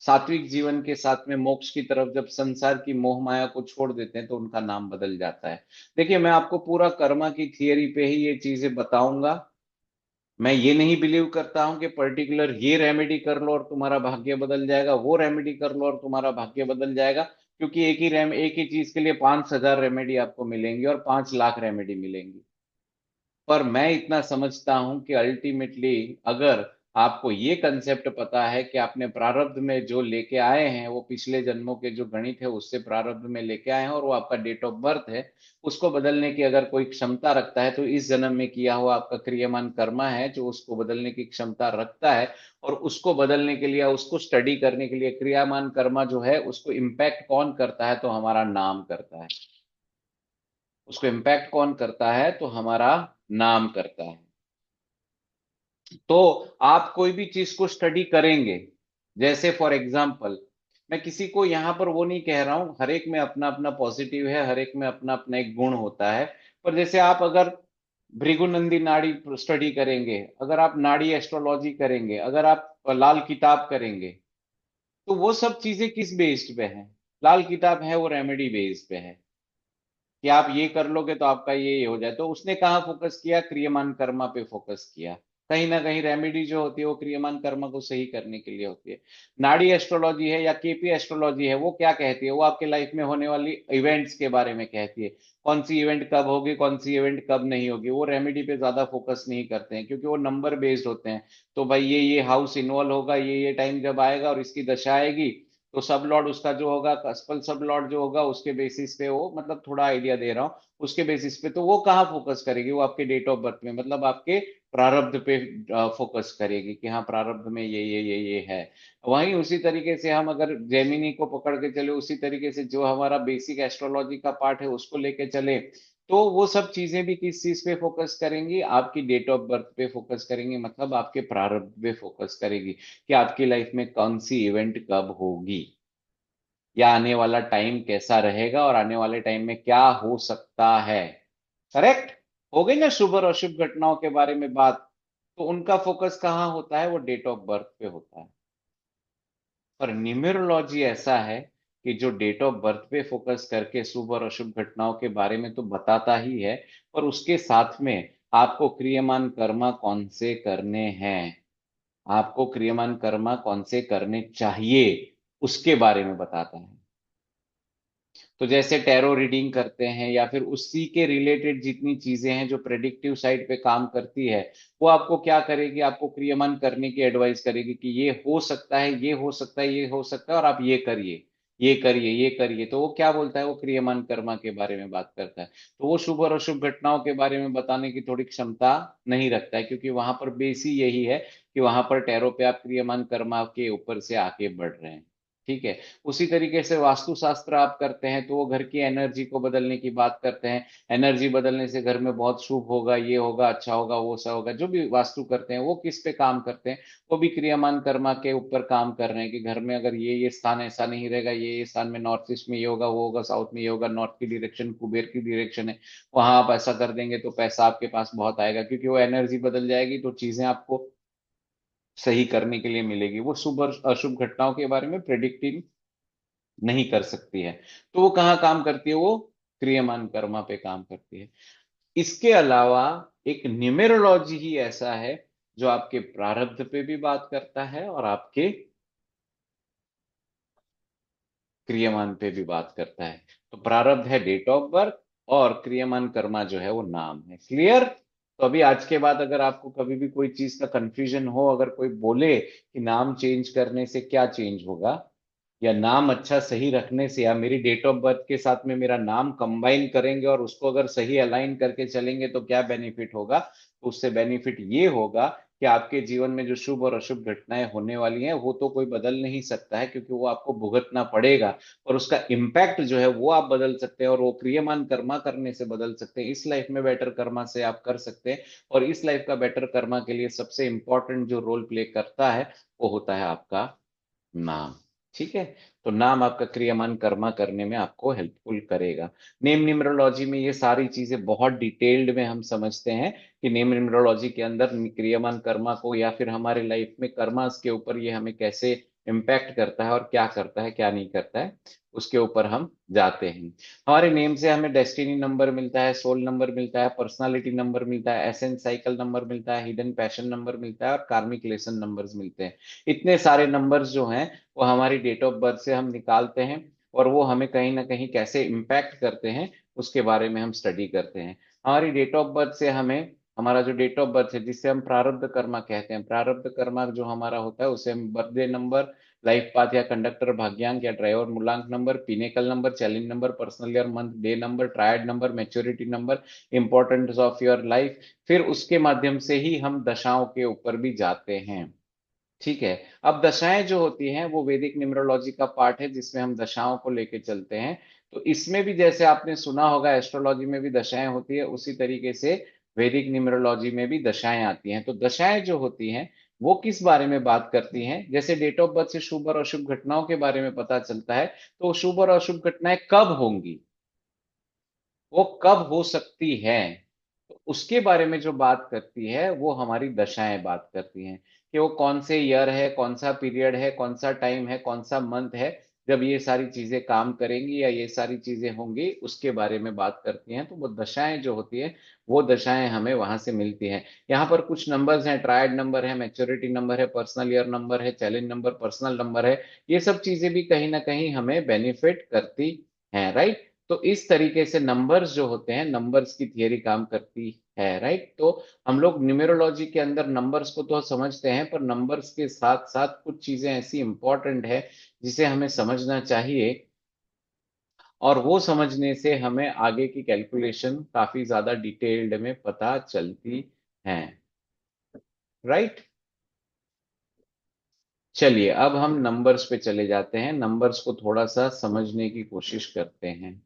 सात्विक जीवन के साथ में मोक्ष की तरफ, जब संसार की मोह माया को छोड़ देते हैं तो उनका नाम बदल जाता है। देखिए, मैं आपको पूरा कर्मा की थियरी पे ही ये चीजें बताऊंगा। मैं ये नहीं बिलीव करता हूं कि पर्टिकुलर ये रेमेडी कर लो और तुम्हारा भाग्य बदल जाएगा, वो रेमेडी कर लो और तुम्हारा भाग्य बदल जाएगा। क्योंकि एक ही चीज के लिए 5,000 रेमेडी आपको मिलेंगी और 5 लाख रेमेडी मिलेंगी। पर मैं इतना समझता हूं कि अल्टीमेटली अगर आपको ये कंसेप्ट पता है कि आपने प्रारब्ध में जो लेके आए हैं, वो पिछले जन्मों के जो गणित है उससे प्रारब्ध में लेके आए हैं, और वो आपका डेट ऑफ बर्थ है, उसको बदलने की अगर कोई क्षमता रखता है तो इस जन्म में किया हुआ आपका क्रियामान कर्मा है जो उसको बदलने की क्षमता रखता है। और उसको बदलने के लिए, उसको स्टडी करने के लिए, क्रियामान कर्मा जो है उसको इम्पैक्ट कौन करता है? तो हमारा नाम करता है। उसको इम्पैक्ट कौन करता है? तो हमारा नाम करता है। तो आप कोई भी चीज को स्टडी करेंगे, जैसे फॉर एग्जाम्पल, मैं किसी को यहां पर वो नहीं कह रहा हूं, हर एक में अपना अपना पॉजिटिव है, हर एक में अपना अपना एक गुण होता है। पर जैसे आप अगर भृगुनंदी नाड़ी स्टडी करेंगे, अगर आप नाड़ी एस्ट्रोलॉजी करेंगे, अगर आप लाल किताब करेंगे, तो वो सब चीजें किस बेस्ड पे है? लाल किताब है वो रेमेडी बेस्ड पे है कि आप ये कर लोगे तो आपका ये हो जाए। तो उसने कहाँ फोकस किया? क्रियमान कर्मा पे फोकस किया। कहीं ना कहीं रेमेडी जो होती है वो क्रियमान कर्मा को सही करने के लिए होती है। नाड़ी एस्ट्रोलॉजी है या केपी एस्ट्रोलॉजी है, वो क्या कहती है? वो आपके लाइफ में होने वाली इवेंट्स के बारे में कहती है। कौन सी इवेंट कब होगी, कौन सी इवेंट कब नहीं होगी। वो रेमेडी पे ज्यादा फोकस नहीं करते हैं क्योंकि वो नंबर बेस्ड होते हैं। तो भाई ये हाउस इन्वॉल्व होगा, ये टाइम जब आएगा और इसकी दशा आएगी, तो सब लॉर्ड उसका जो होगा, कस्पल सब लॉर्ड जो होगा, उसके बेसिस पे वो, मतलब थोड़ा आइडिया दे रहा हूँ, उसके बेसिस पे तो वो कहाँ फोकस करेगी? वो आपके डेट ऑफ बर्थ में, मतलब आपके प्रारब्ध पे फोकस करेगी कि हाँ प्रारब्ध में ये है। वहीं उसी तरीके से हम अगर जेमिनी को पकड़ के चले, उसी तरीके से जो हमारा बेसिक एस्ट्रोलॉजी का पार्ट है उसको लेके चले, तो वो सब चीजें भी किस चीज पे फोकस करेंगी? आपकी डेट ऑफ बर्थ पे फोकस करेंगी, मतलब आपके प्रारब्ध पे फोकस करेगी कि आपकी लाइफ में कौन सी इवेंट कब होगी, या आने वाला टाइम कैसा रहेगा, और आने वाले टाइम में क्या हो सकता है। करेक्ट? हो गई ना शुभ और अशुभ घटनाओं के बारे में बात? तो उनका फोकस कहाँ होता है? वो डेट ऑफ बर्थ पे होता है। और न्यूमेरोलॉजी ऐसा है कि जो डेट ऑफ बर्थ पे फोकस करके शुभ और अशुभ घटनाओं के बारे में तो बताता ही है, पर उसके साथ में आपको क्रियमान कर्मा कौन से करने हैं, आपको क्रियमान कर्मा कौन से करने चाहिए, उसके बारे में बताता है। तो जैसे टैरो रीडिंग करते हैं या फिर उसी के रिलेटेड जितनी चीजें हैं जो प्रेडिक्टिव साइड पे काम करती है, वो आपको क्या करेगी? आपको क्रियमान करने की एडवाइस करेगी कि ये हो सकता है, ये हो सकता है, ये हो सकता है, और आप ये करिए, ये करिए, ये करिए। तो वो क्या बोलता है? वो क्रियमान कर्मा के बारे में बात करता है। तो वो शुभ और अशुभ घटनाओं के बारे में बताने की थोड़ी क्षमता नहीं रखता है, क्योंकि वहां पर बेसी यही है कि वहां पर टैरो पे आप क्रियमान कर्मा के ऊपर से आगे बढ़ रहे हैं। ठीक है। उसी तरीके से वास्तुशास्त्र आप करते हैं तो वो घर की एनर्जी को बदलने की बात करते हैं। एनर्जी बदलने से घर में बहुत शुभ होगा, ये होगा, अच्छा होगा, वो सा होगा। जो भी वास्तु करते हैं वो किस पे काम करते हैं? वो भी क्रियामान कर्मा के ऊपर काम कर रहे हैं कि घर में अगर ये स्थान ऐसा नहीं रहेगा, ये स्थान में नॉर्थ ईस्ट में ये होगा, वो होगा, साउथ में ये होगा, नॉर्थ की डायरेक्शन कुबेर की डायरेक्शन है, वहां आप ऐसा कर देंगे तो पैसा आपके पास बहुत आएगा, क्योंकि वो एनर्जी बदल जाएगी तो चीजें आपको सही करने के लिए मिलेगी। वो शुभ और अशुभ घटनाओं के बारे में प्रेडिक्टिव नहीं कर सकती है। तो वो कहाँ काम करती है? वो क्रियमान कर्मा पे काम करती है। इसके अलावा एक न्यूमेरोलॉजी ही ऐसा है जो आपके प्रारब्ध पे भी बात करता है और आपके क्रियमान पे भी बात करता है। तो प्रारब्ध है डेट ऑफ बर्थ, और क्रियमान कर्मा जो है वो नाम है। क्लियर? तो अभी आज के बाद अगर आपको कभी भी कोई चीज का कंफ्यूजन हो, अगर कोई बोले कि नाम चेंज करने से क्या चेंज होगा, या नाम अच्छा सही रखने से, या मेरी डेट ऑफ बर्थ के साथ में मेरा नाम कंबाइन करेंगे और उसको अगर सही अलाइन करके चलेंगे तो क्या बेनिफिट होगा, तो उससे बेनिफिट ये होगा कि आपके जीवन में जो शुभ और अशुभ घटनाएं होने वाली हैं वो तो कोई बदल नहीं सकता है, क्योंकि वो आपको भुगतना पड़ेगा। और उसका इम्पैक्ट जो है वो आप बदल सकते हैं, और वो क्रियमान कर्मा करने से बदल सकते हैं। इस लाइफ में बेटर कर्मा से आप कर सकते हैं। और इस लाइफ का बेटर कर्मा के लिए सबसे इंपॉर्टेंट जो रोल प्ले करता है वो होता है आपका नाम। ठीक है? तो नाम आपका क्रियामान कर्मा करने में आपको हेल्पफुल करेगा। नेम न्यूमरोलॉजी में ये सारी चीजें बहुत डिटेल्ड में हम समझते हैं कि नेम न्यूमरोलॉजी के अंदर क्रियामान कर्मा को, या फिर हमारे लाइफ में कर्मास के ऊपर ये हमें कैसे इम्पैक्ट करता है, और क्या करता है क्या नहीं करता है, उसके ऊपर हम जाते हैं। हमारे नेम से हमें डेस्टिनी नंबर मिलता है, सोल नंबर मिलता है, पर्सनालिटी नंबर मिलता है, एसेंस साइकिल नंबर मिलता है, हिडन पैशन नंबर मिलता है, और कार्मिक लेसन नंबर्स मिलते हैं। इतने सारे नंबर्स जो हैं वो हमारी डेट ऑफ बर्थ से हम निकालते हैं, और वो हमें कहीं ना कहीं कैसे इम्पैक्ट करते हैं उसके बारे में हम स्टडी करते हैं। हमारी डेट ऑफ बर्थ से हमें, हमारा जो डेट ऑफ बर्थ है जिससे हम प्रारब्ध कर्मा कहते हैं, प्रारब्ध कर्मा जो हमारा होता है उसे हम बर्थडे नंबर, लाइफ पाथ या कंडक्टर भाग्यांक या ड्राइवर मूलांक number, pinnacle number, challenge number, personal year month day number, triad number, maturity number, importance of your life, फिर उसके माध्यम से ही हम दशाओं के ऊपर भी जाते हैं। ठीक है? अब दशाएं जो होती हैं वो वैदिक न्यूमरोलॉजी का पार्ट है जिसमें हम दशाओं को लेके चलते हैं। तो इसमें भी जैसे आपने सुना होगा एस्ट्रोलॉजी में भी दशाएं होती है, उसी तरीके से वैदिक न्यूमरोलॉजी में भी दशाएं आती हैं। तो दशाएं जो होती हैं वो किस बारे में बात करती हैं? जैसे डेट ऑफ बर्थ से शुभ और अशुभ घटनाओं के बारे में पता चलता है, तो शुभ और अशुभ घटनाएं कब होंगी, वो कब हो सकती है, तो उसके बारे में जो बात करती है वो हमारी दशाएं बात करती हैं, कि वो कौन से ईयर है, कौन सा पीरियड है, कौन सा टाइम है, कौन सा मंथ है जब ये सारी चीजें काम करेंगी या ये सारी चीजें होंगी, उसके बारे में बात करती हैं। तो वो दशाएं जो होती है वो दशाएं हमें वहां से मिलती हैं। यहाँ पर कुछ नंबर्स हैं, ट्रायड नंबर है, मैच्योरिटी नंबर है, पर्सनल ईयर नंबर है, चैलेंज नंबर, पर्सनल नंबर है। ये सब चीजें भी कहीं ना कहीं हमें बेनिफिट करती हैं, राइट? तो इस तरीके से नंबर्स जो होते हैं, नंबर्स की थियरी काम करती है, राइट? तो हम लोग न्यूमेरोलॉजी के अंदर नंबर्स को तो समझते हैं, पर नंबर्स के साथ साथ कुछ चीजें ऐसी इंपॉर्टेंट है जिसे हमें समझना चाहिए, और वो समझने से हमें आगे की कैलकुलेशन काफी ज्यादा डिटेल्ड में पता चलती है, राइट? चलिए अब हम नंबर्स पे चले जाते हैं, नंबर्स को थोड़ा सा समझने की कोशिश करते हैं।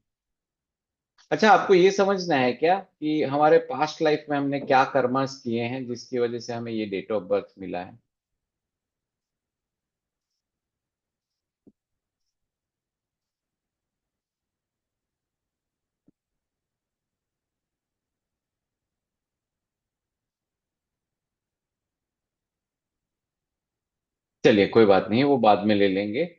अच्छा, आपको ये समझना है क्या कि हमारे पास्ट लाइफ में हमने क्या कर्मास किए हैं जिसकी वजह से हमें ये डेट ऑफ बर्थ मिला है? चलिए कोई बात नहीं, वो बाद में ले लेंगे।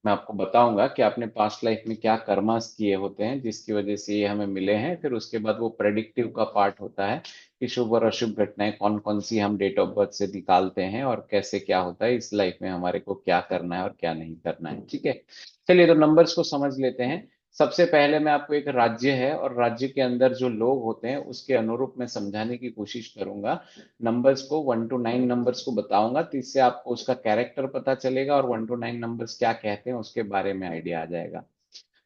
मैं आपको बताऊंगा कि आपने पास्ट लाइफ में क्या कर्मास किए होते हैं जिसकी वजह से ये हमें मिले हैं। फिर उसके बाद वो प्रेडिक्टिव का पार्ट होता है कि शुभ और अशुभ घटनाएं कौन कौन सी हम डेट ऑफ बर्थ से निकालते हैं, और कैसे क्या होता है इस लाइफ में हमारे को क्या करना है और क्या नहीं करना है। ठीक है? चलिए तो नंबर्स को समझ लेते हैं। सबसे पहले मैं आपको एक राज्य है और राज्य के अंदर जो लोग होते हैं उसके अनुरूप मैं समझाने की कोशिश करूंगा। नंबर्स को 1 to 9 नंबर्स को बताऊंगा, तो इससे आपको उसका कैरेक्टर पता चलेगा, और 1 to 9 नंबर्स क्या कहते हैं उसके बारे में आइडिया आ जाएगा।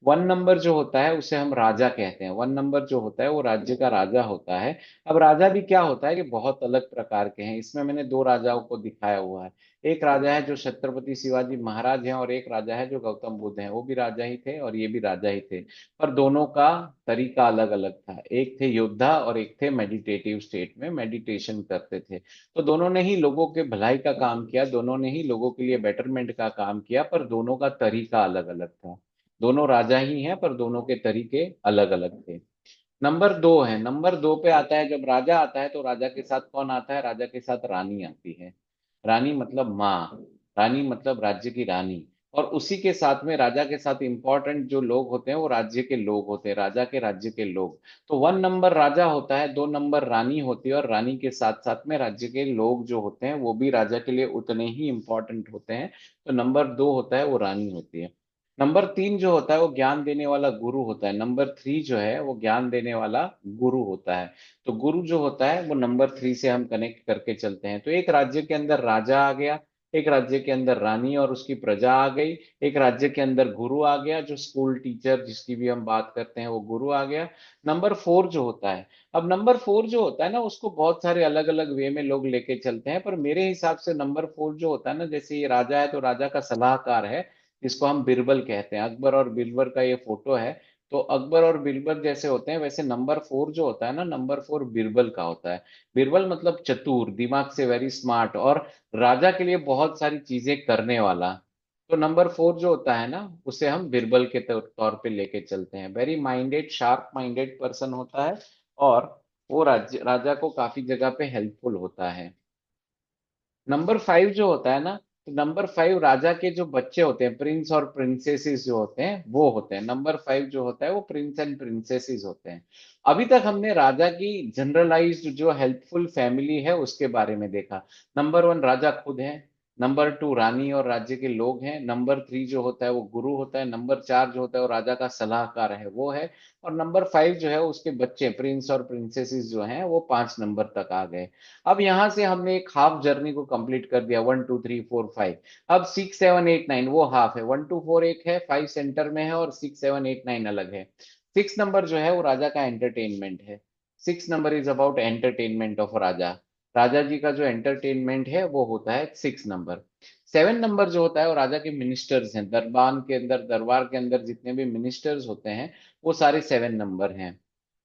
1 नंबर जो होता है उसे हम राजा कहते हैं। 1 नंबर जो होता है वो राज्य का राजा होता है। अब राजा भी क्या होता है कि बहुत अलग प्रकार के हैं। इसमें मैंने दो राजाओं को दिखाया हुआ है। एक राजा है जो छत्रपति शिवाजी महाराज हैं, और एक राजा है जो गौतम बुद्ध हैं। वो भी राजा ही थे और ये भी राजा ही थे, पर दोनों का तरीका अलग अलग था। एक थे योद्धा और एक थे मेडिटेटिव स्टेट में मेडिटेशन करते थे। तो दोनों ने ही लोगों के भलाई का काम किया, दोनों ने ही लोगों के लिए बेटरमेंट का काम किया, पर दोनों का तरीका अलग अलग था। दोनों राजा ही हैं पर दोनों के तरीके अलग अलग थे। नंबर 2 है। नंबर 2 पे आता है, जब राजा आता है तो राजा के साथ कौन आता है? राजा के साथ रानी आती है। रानी मतलब माँ, रानी मतलब राज्य की रानी। और उसी के साथ में राजा के साथ इंपॉर्टेंट जो लोग होते हैं वो राज्य के लोग होते हैं, राजा के राज्य के लोग। तो 1 नंबर राजा होता है, 2 नंबर रानी होती है, और रानी के साथ साथ में राज्य के लोग जो होते हैं वो भी राजा के लिए उतने ही इंपॉर्टेंट होते हैं। तो नंबर 2 होता है वो रानी होती है। नंबर 3 जो होता है वो ज्ञान देने वाला गुरु होता है। नंबर 3 जो है वो ज्ञान देने वाला गुरु होता है। तो गुरु जो होता है वो नंबर 3 से हम कनेक्ट करके चलते हैं। तो एक राज्य के अंदर राजा आ गया, एक राज्य के अंदर रानी और उसकी प्रजा आ गई, एक राज्य के अंदर गुरु आ गया, जो स्कूल टीचर जिसकी भी हम बात करते हैं वो गुरु आ गया। नंबर 4 जो होता है, अब नंबर 4 जो होता है ना उसको बहुत सारे अलग अलग वे में लोग लेके चलते हैं, पर मेरे हिसाब से नंबर 4 जो होता है ना, जैसे ये राजा है तो राजा का सलाहकार है, जिसको हम बिरबल कहते हैं। अकबर और बिरबल का ये फोटो है। तो अकबर और बिरबल जैसे होते हैं वैसे नंबर 4 जो होता है ना, नंबर 4 बिरबल का होता है। बिरबल मतलब चतुर, दिमाग से वेरी स्मार्ट, और राजा के लिए बहुत सारी चीजें करने वाला। तो नंबर 4 जो होता है ना उसे हम बिरबल के तौर पे लेके चलते हैं। Very minded, sharp minded person होता है, और वो राजा को काफी जगह पे हेल्पफुल होता है। नंबर 5 जो होता है ना, तो नंबर 5 राजा के जो बच्चे होते हैं, प्रिंस और प्रिंसेसेस जो होते हैं वो होते हैं। नंबर 5 जो होता है वो प्रिंस एंड प्रिंसेसेस होते हैं। अभी तक हमने राजा की जनरलाइज्ड जो हेल्पफुल फैमिली है उसके बारे में देखा। नंबर 1 राजा खुद है, नंबर 2 रानी और राज्य के लोग हैं, नंबर 3 जो होता है वो गुरु होता है, नंबर 4 जो होता है वो राजा का सलाहकार है वो है, और नंबर 5 जो है उसके बच्चे प्रिंस और प्रिंसेसेस जो हैं वो 5 नंबर तक आ गए। अब यहां से हमने एक हाफ जर्नी को कंप्लीट कर दिया, 1 2 3 4 5। अब 6 7 8 9 वो हाफ है, 1 2 4 एक है, 5 सेंटर में है, और 6 7 8 9 अलग है। 6 नंबर जो है वो राजा का एंटरटेनमेंट है। 6 number is about entertainment of raja. राजा जी का जो एंटरटेनमेंट है वो होता है 6 नंबर। 7 नंबर जो होता है वो राजा के मिनिस्टर्स हैं, दरबार के अंदर जितने भी मिनिस्टर्स होते हैं वो सारे 7 नंबर हैं।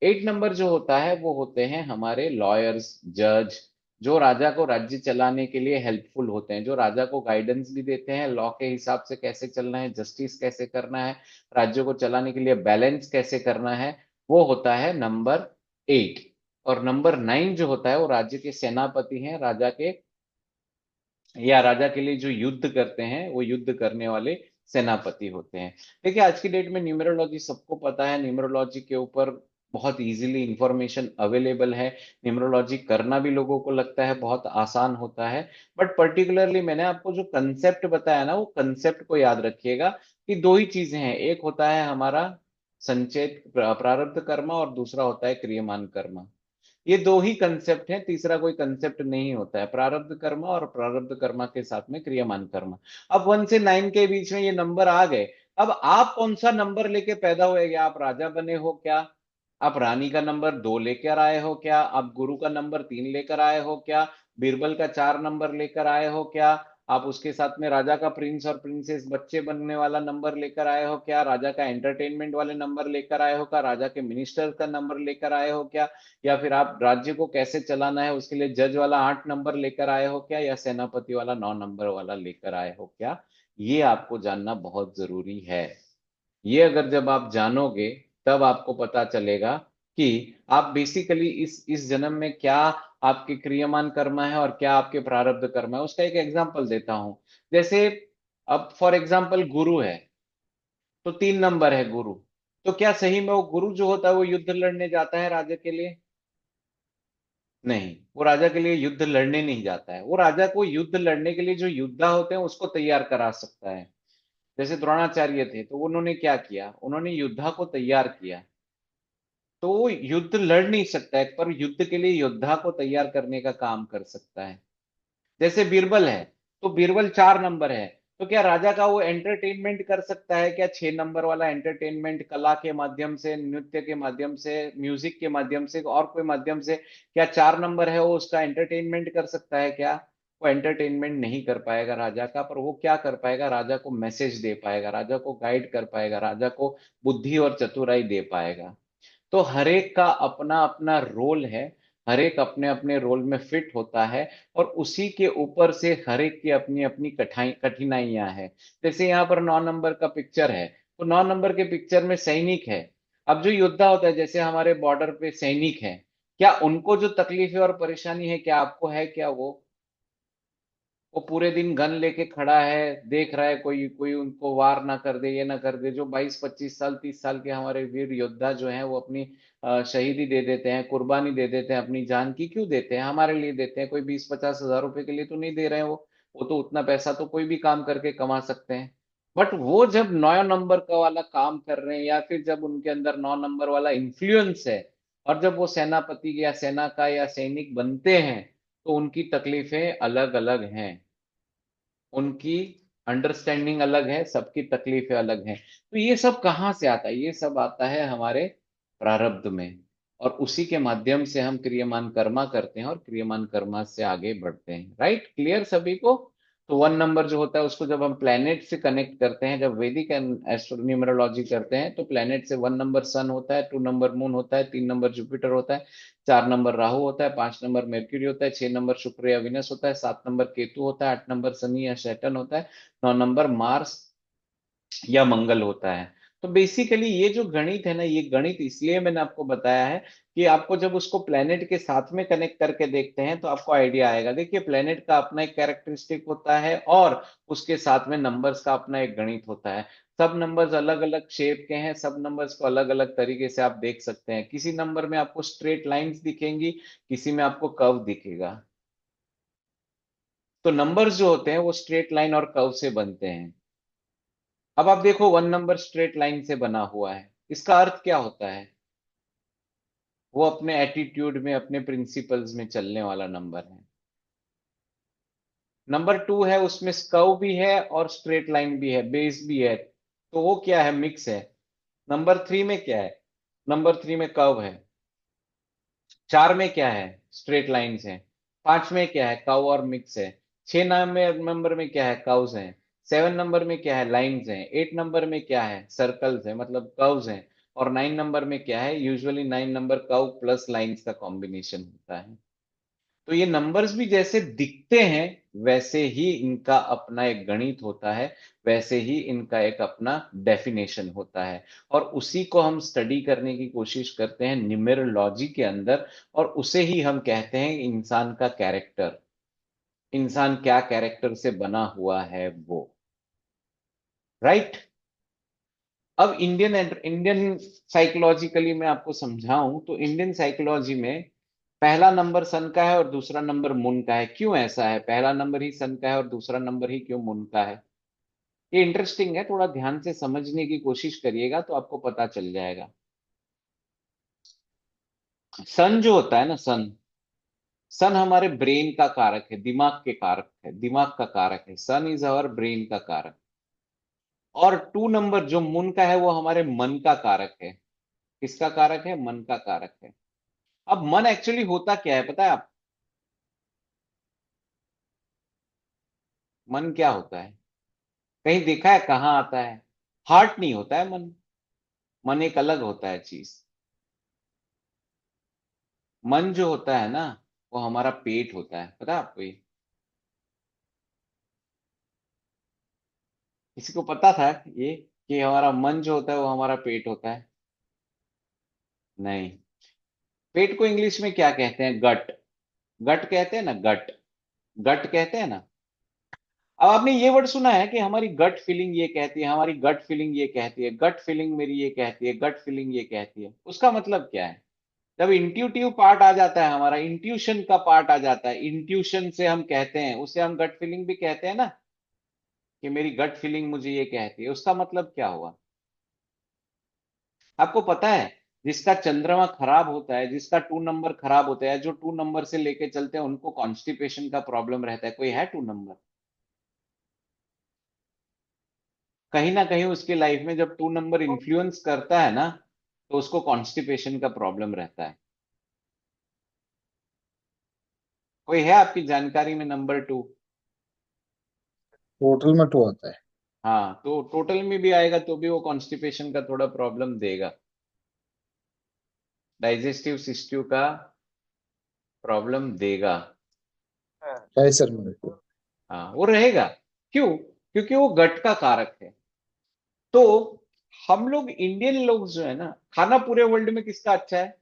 8 नंबर जो होता है वो होते हैं हमारे लॉयर्स, जज, जो राजा को राज्य चलाने के लिए हेल्पफुल होते हैं, जो राजा को गाइडेंस भी देते हैं लॉ के हिसाब से कैसे चलना है, जस्टिस कैसे करना है, राज्य को चलाने के लिए बैलेंस कैसे करना है। वो होता है नंबर 8। और नंबर 9 जो होता है वो राज्य के सेनापति हैं, राजा के या राजा के लिए जो युद्ध करते हैं वो युद्ध करने वाले सेनापति होते हैं। देखिए आज की डेट में न्यूमरोलॉजी सबको पता है, न्यूमरोलॉजी के ऊपर बहुत इजीली इंफॉर्मेशन अवेलेबल है। न्यूमरोलॉजी करना भी लोगों को लगता है बहुत आसान होता है। बट पर्टिकुलरली मैंने आपको जो कंसेप्ट बताया ना वो कंसेप्ट को याद रखिएगा कि दो ही चीजें हैं, एक होता है हमारा संचेत प्रारब्ध कर्मा और दूसरा होता है क्रियमान कर्मा। ये दो ही कंसेप्ट हैं, तीसरा कोई कंसेप्ट नहीं होता है। प्रारब्ध कर्मा और प्रारब्ध कर्मा के साथ में क्रियमान कर्मा। अब 1 से 9 के बीच में ये नंबर आ गए। अब आप कौन सा नंबर लेके पैदा हुए? क्या आप राजा बने हो क्या? आप रानी का नंबर 2 लेकर आए हो क्या? आप गुरु का नंबर 3 लेकर आए हो क्या? बीरबल का 4 नंबर लेकर आए हो क्या? आप उसके साथ में राजा का प्रिंस और प्रिंसेस बच्चे बनने वाला नंबर लेकर आए हो क्या? राजा का एंटरटेनमेंट वाले नंबर लेकर आए हो क्या? राजा के मिनिस्टर का नंबर लेकर आए हो क्या? या फिर आप राज्य को कैसे चलाना है उसके लिए जज वाला 8 नंबर लेकर आए हो क्या, या सेनापति वाला 9 नंबर वाला लेकर आए हो क्या? ये आपको जानना बहुत जरूरी है। ये अगर जब आप जानोगे तब आपको पता चलेगा कि आप बेसिकली इस जन्म में क्या आपके क्रियमान कर्म है और क्या आपके प्रारब्ध कर्म है। उसका एक एग्जांपल देता हूं। जैसे अब फॉर एग्जांपल गुरु है, तो 3 नंबर है गुरु। तो क्या सही में वो गुरु जो होता है वो युद्ध लड़ने जाता है राजा के लिए? नहीं, वो राजा के लिए युद्ध लड़ने नहीं जाता है। वो राजा को युद्ध लड़ने के लिए जो योद्धा होते हैं उसको तैयार करा सकता है। जैसे द्रोणाचार्य थे तो उन्होंने क्या किया, उन्होंने योद्धा को तैयार किया। तो वो युद्ध लड़ नहीं सकता है पर युद्ध के लिए योद्धा को तैयार करने का काम कर सकता है। जैसे बीरबल है, तो बीरबल 4 नंबर है, तो क्या राजा का वो एंटरटेनमेंट कर सकता है क्या? 6 नंबर वाला एंटरटेनमेंट कला के माध्यम से, नृत्य के माध्यम से, म्यूजिक के माध्यम से, और कोई माध्यम से, क्या 4 नंबर है वो उसका एंटरटेनमेंट कर सकता है क्या? वो एंटरटेनमेंट नहीं कर पाएगा राजा का, पर वो क्या कर पाएगा, राजा को मैसेज दे पाएगा, राजा को गाइड कर पाएगा, राजा को बुद्धि और चतुराई दे पाएगा। तो हर एक का अपना अपना रोल है, हर एक अपने अपने रोल में फिट होता है, और उसी के ऊपर से हर एक की अपनी अपनी कठिनाइयां हैं। जैसे यहाँ पर 9 नंबर का पिक्चर है, तो 9 नंबर के पिक्चर में सैनिक है। अब जो योद्धा होता है, जैसे हमारे बॉर्डर पे सैनिक है, क्या उनको जो तकलीफ है और परेशानी है क्या आपको है क्या? वो पूरे दिन गन लेके खड़ा है, देख रहा है कोई कोई उनको वार ना कर दे, ये ना कर दे। जो 22 25 साल 30 साल के हमारे वीर योद्धा जो हैं वो अपनी शहीदी दे देते हैं, कुर्बानी दे देते हैं अपनी जान की। क्यों देते हैं? हमारे लिए देते हैं। कोई 20 50 हजार रुपए के लिए तो नहीं दे रहे हैं वो तो उतना पैसा तो कोई भी काम करके कमा सकते हैं। बट वो जब 9 नंबर का वाला काम कर रहे हैं, या फिर जब उनके अंदर 9 नंबर वाला इन्फ्लुएंस है, और जब वो सेनापति या सेना का या सैनिक बनते हैं, तो उनकी तकलीफें अलग अलग हैं, उनकी अंडरस्टैंडिंग अलग है, सबकी तकलीफें अलग हैं। तो ये सब कहाँ से आता है? ये सब आता है हमारे प्रारब्ध में, और उसी के माध्यम से हम क्रियमान कर्मा करते हैं और क्रियमान कर्मा से आगे बढ़ते हैं। राइट? क्लियर सभी को? तो 1 नंबर जो होता है उसको जब हम प्लेनेट से कनेक्ट करते हैं, जब वैदिक न्यूमरोलॉजी करते हैं, तो प्लेनेट से 1 नंबर सन होता है, 2 नंबर मून होता है, 3 नंबर जुपिटर होता है, 4 नंबर राहु होता है, 5 नंबर मेर्क्यूरी होता है, 6 नंबर शुक्र या विनस होता है, 7 नंबर केतु होता है, 8 नंबर शनि या सैटर्न होता है, 9 नंबर मार्स या मंगल होता है। तो बेसिकली ये जो गणित है ना, ये गणित इसलिए मैंने आपको बताया है कि आपको जब उसको प्लेनेट के साथ में कनेक्ट करके देखते हैं तो आपको आइडिया आएगा। देखिए, प्लेनेट का अपना एक कैरेक्टरिस्टिक होता है, और उसके साथ में नंबर्स का अपना एक गणित होता है। सब नंबर्स अलग अलग शेप के हैं, सब नंबर्स को अलग अलग तरीके से आप देख सकते हैं। किसी नंबर में आपको स्ट्रेट लाइंस दिखेंगी, किसी में आपको कर्व दिखेगा। तो नंबर्स जो होते हैं वो स्ट्रेट लाइन और कर्व से बनते हैं। अब आप देखो, 1 नंबर स्ट्रेट लाइन से बना हुआ है, इसका अर्थ क्या होता है? वो अपने एटीट्यूड में, अपने प्रिंसिपल्स में चलने वाला नंबर है। नंबर 2 है, उसमें स्कव भी है और स्ट्रेट लाइन भी है, बेस भी है, तो वो क्या है? मिक्स है। नंबर 3 में क्या है? नंबर 3 में कर्व है। 4 में क्या है? स्ट्रेट लाइंस है। 5 में क्या है? कर्व और मिक्स है। 6 नंबर में क्या है? कर्व्स हैं। 7 नंबर में क्या है? लाइंस हैं। 8 नंबर में क्या है? सर्कल्स है, मतलब कर्व्स हैं। और 9 नंबर में क्या है? Usually 9 number curve plus lines का कॉम्बिनेशन होता है। तो ये नंबर्स भी जैसे दिखते हैं, वैसे ही इनका अपना एक गणित होता है, वैसे ही इनका एक अपना डेफिनेशन होता है। और उसी को हम स्टडी करने की कोशिश करते हैं न्यूमेरोलॉजी के अंदर, और उसे ही हम कहते हैं इंसान का कैरेक्टर। इंसान क्या कैरेक्टर से बना हुआ है वो। राइट? अब इंडियन साइकोलॉजिकली मैं आपको समझाऊं, तो इंडियन साइकोलॉजी में पहला नंबर सन का है और दूसरा नंबर मून का है। क्यों ऐसा है? पहला नंबर ही सन का है और दूसरा नंबर ही क्यों मून का है? ये इंटरेस्टिंग है, थोड़ा ध्यान से समझने की कोशिश करिएगा तो आपको पता चल जाएगा। सन जो होता है ना, सन सन हमारे ब्रेन का कारक है, दिमाग के कारक है, दिमाग का कारक है। सन इज अवर ब्रेन का कारक। और 2 नंबर जो मून का है वो हमारे मन का कारक है। किसका कारक है? मन का कारक है। अब मन एक्चुअली होता क्या है पता है आप? मन क्या होता है? कहीं देखा है कहाँ आता है? हार्ट नहीं होता है मन। मन एक अलग होता है चीज। मन जो होता है ना, वो हमारा पेट होता है। पता है आपको ये? किसी को पता था ये, कि हमारा मन जो होता है वो हमारा पेट होता है? नहीं। पेट को इंग्लिश में क्या कहते हैं? गट। गट कहते हैं ना, गट। गट कहते हैं ना। अब आपने ये वर्ड सुना है कि हमारी गट फीलिंग ये कहती है, हमारी गट फीलिंग ये कहती है, गट फीलिंग मेरी ये कहती है, गट फीलिंग ये कहती है। उसका मतलब क्या है? जब इंट्यूटिव पार्ट आ जाता है, हमारा इंट्यूशन का पार्ट आ जाता है, इंट्यूशन से हम कहते हैं, उसे हम गट फीलिंग भी कहते हैं ना, कि मेरी गट फीलिंग मुझे ये कहती है। उसका मतलब क्या हुआ? आपको पता है, जिसका चंद्रमा खराब होता है, जिसका 2 नंबर खराब होता है, जो 2 नंबर से लेके चलते हैं, उनको कॉन्स्टिपेशन का प्रॉब्लम रहता है। कोई है 2 नंबर? कहीं ना कहीं उसकी लाइफ में जब 2 नंबर इन्फ्लुएंस करता है ना, तो उसको कॉन्स्टिपेशन का प्रॉब्लम रहता है। कोई है आपकी जानकारी में नंबर 2? टोटल में 2 आता है। हाँ, तो टोटल में भी आएगा तो भी वो कॉन्स्टिपेशन का थोड़ा प्रॉब्लम देगा, डाइजेस्टिव सिस्टम का प्रॉब्लम देगा। है सर मेरे को। हाँ, वो रहेगा। क्यों? क्योंकि वो गट का कारक है। तो हम लोग इंडियन लोग जो है ना, खाना पूरे वर्ल्ड में किसका अच्छा है?